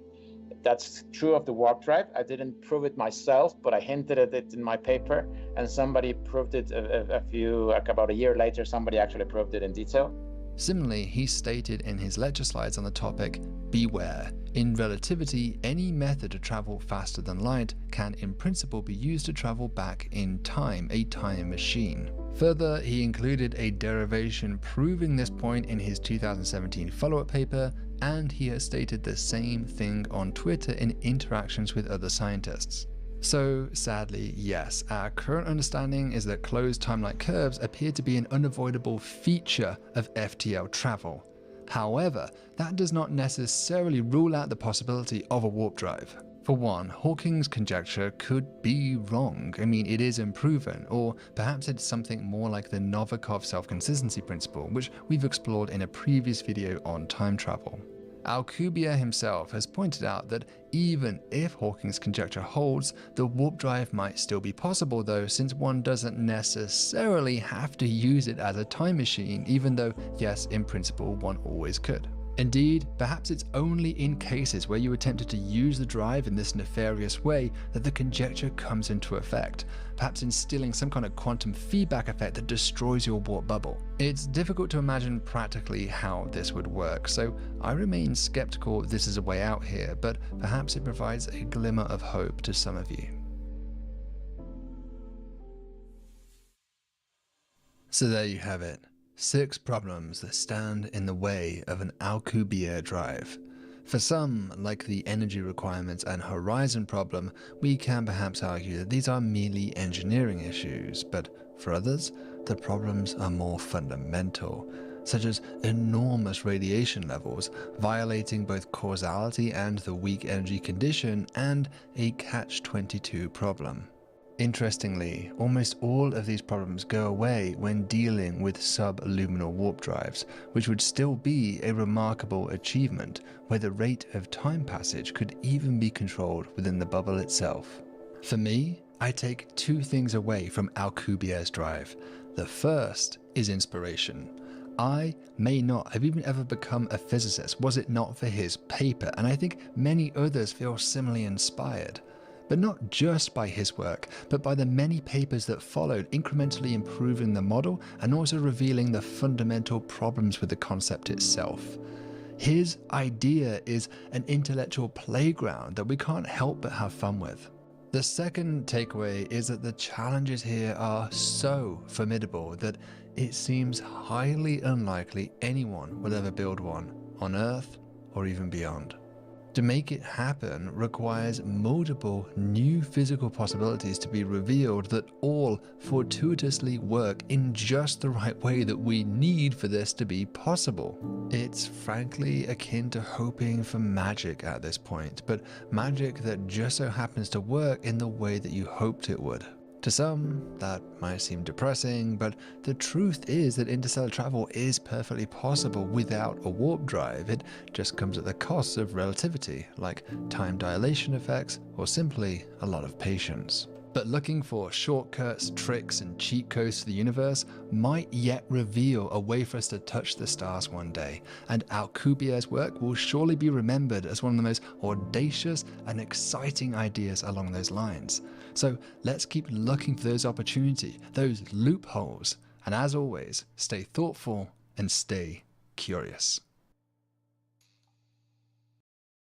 That's true of the warp drive. I didn't prove it myself, but I hinted at it in my paper, and somebody proved it about a year later, somebody actually proved it in detail. Similarly, he stated in his lecture slides on the topic, beware, in relativity, any method to travel faster than light can in principle be used to travel back in time, a time machine. Further, he included a derivation proving this point in his 2017 follow-up paper, and he has stated the same thing on Twitter in interactions with other scientists. So sadly, yes, our current understanding is that closed time-like curves appear to be an unavoidable feature of FTL travel. However, that does not necessarily rule out the possibility of a warp drive. For one, Hawking's conjecture could be wrong. I mean, it is unproven, or perhaps it's something more like the Novikov self-consistency principle, which we've explored in a previous video on time travel. Alcubierre himself has pointed out that even if Hawking's conjecture holds, the warp drive might still be possible though, since one doesn't necessarily have to use it as a time machine, even though, yes, in principle, one always could. Indeed, perhaps it's only in cases where you attempted to use the drive in this nefarious way that the conjecture comes into effect, perhaps instilling some kind of quantum feedback effect that destroys your warp bubble. It's difficult to imagine practically how this would work, so I remain skeptical this is a way out here, but perhaps it provides a glimmer of hope to some of you. So there you have it. 6 problems that stand in the way of an Alcubierre drive. For some, like the energy requirements and horizon problem, we can perhaps argue that these are merely engineering issues, but for others, the problems are more fundamental, such as enormous radiation levels, violating both causality and the weak energy condition, and a catch-22 problem. Interestingly, almost all of these problems go away when dealing with subluminal warp drives, which would still be a remarkable achievement, where the rate of time passage could even be controlled within the bubble itself. For me, I take 2 things away from Alcubierre's drive. The first is inspiration. I may not have even ever become a physicist was it not for his paper, and I think many others feel similarly inspired. But not just by his work, but by the many papers that followed, incrementally improving the model and also revealing the fundamental problems with the concept itself. His idea is an intellectual playground that we can't help but have fun with. The second takeaway is that the challenges here are so formidable that it seems highly unlikely anyone will ever build one on Earth or even beyond. To make it happen requires multiple new physical possibilities to be revealed that all fortuitously work in just the right way that we need for this to be possible. It's frankly akin to hoping for magic at this point, but magic that just so happens to work in the way that you hoped it would. To some, that might seem depressing, but the truth is that interstellar travel is perfectly possible without a warp drive. It just comes at the cost of relativity, like time dilation effects, or simply a lot of patience. But looking for shortcuts, tricks, and cheat codes to the universe might yet reveal a way for us to touch the stars one day, and Alcubierre's work will surely be remembered as one of the most audacious and exciting ideas along those lines. So let's keep looking for those opportunities, those loopholes, and as always, stay thoughtful and stay curious.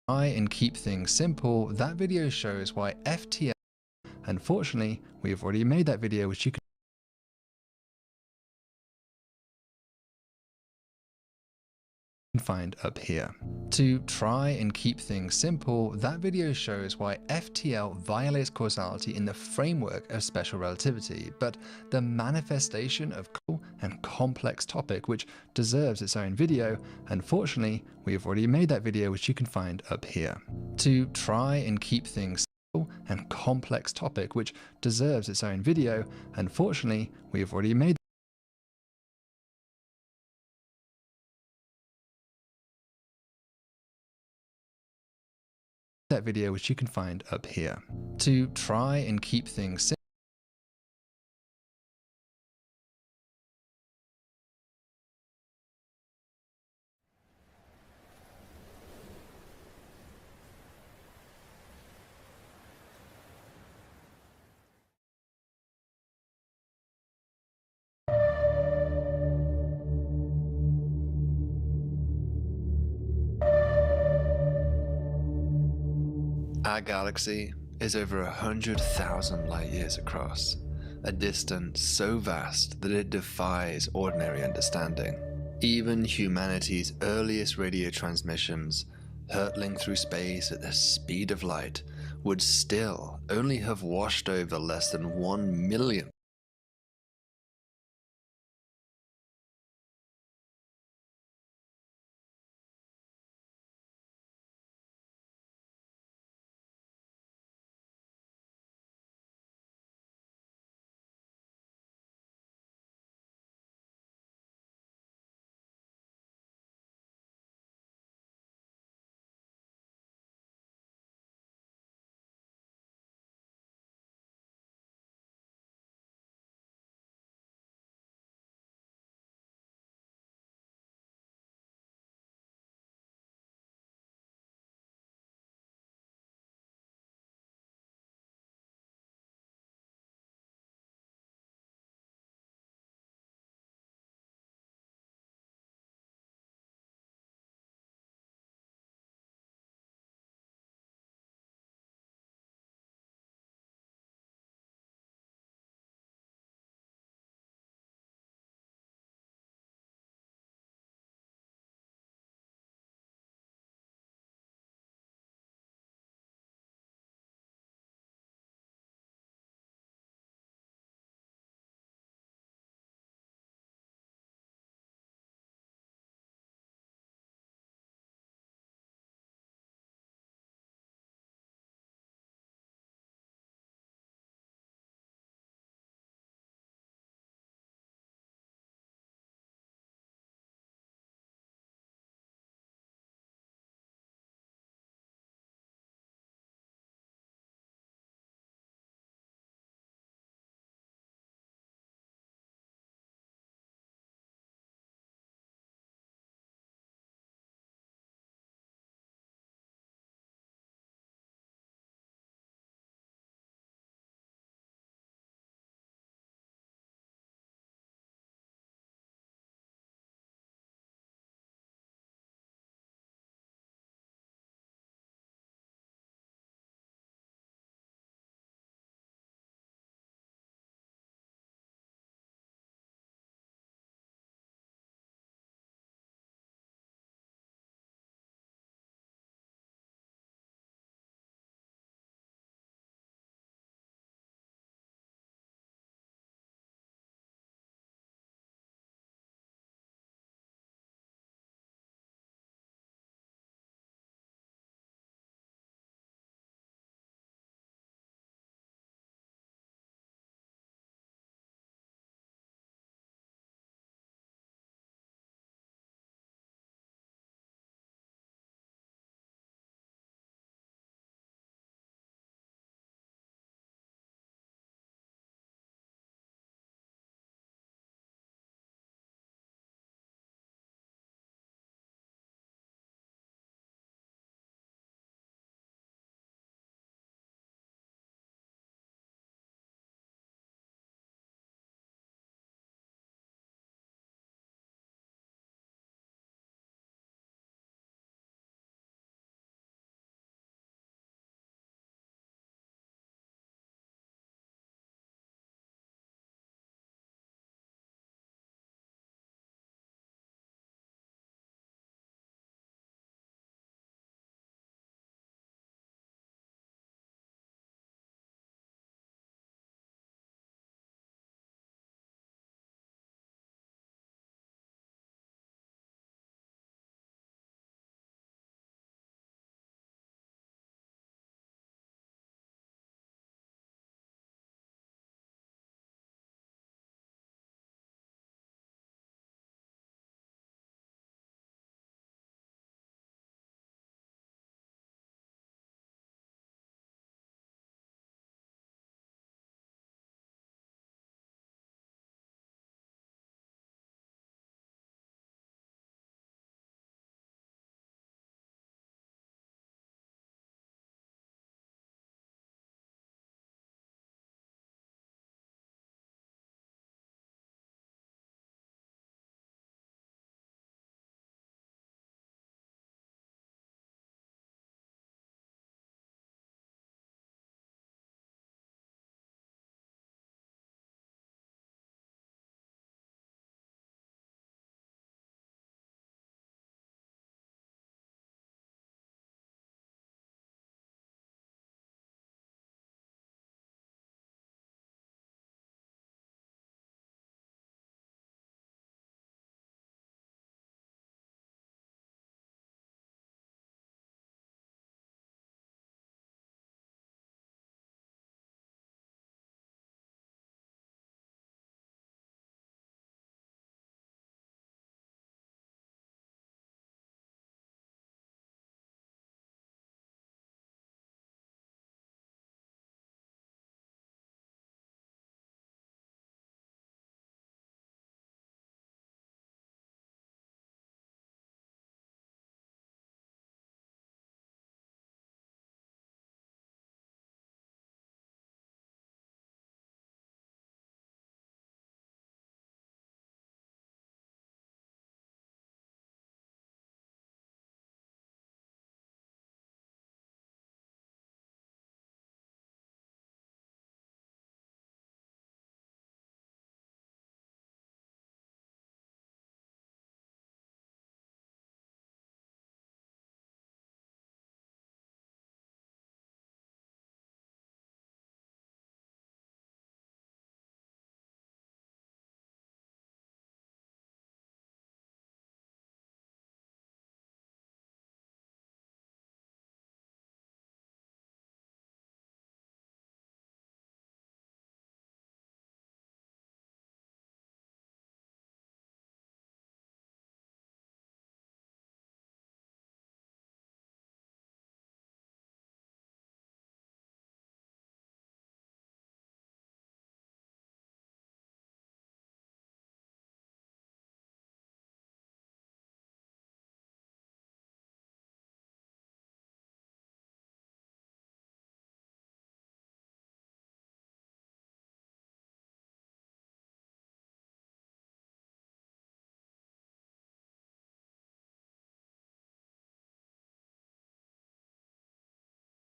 Try and keep things simple. That video shows why FTL. Unfortunately, we have already made that video, which you can find up here. To try and keep things simple, that video shows why FTL violates causality in the framework of special relativity, but the manifestation of cool and complex topic which deserves its own video, unfortunately, we have already made that video which you can find up here. To try and keep things simple and complex topic which deserves its own video, unfortunately, we have already made that video which you can find up here. To try and keep things simple, our galaxy is over 100,000 light years across, a distance so vast that it defies ordinary understanding. Even humanity's earliest radio transmissions, hurtling through space at the speed of light, would still only have washed over less than 1 millionth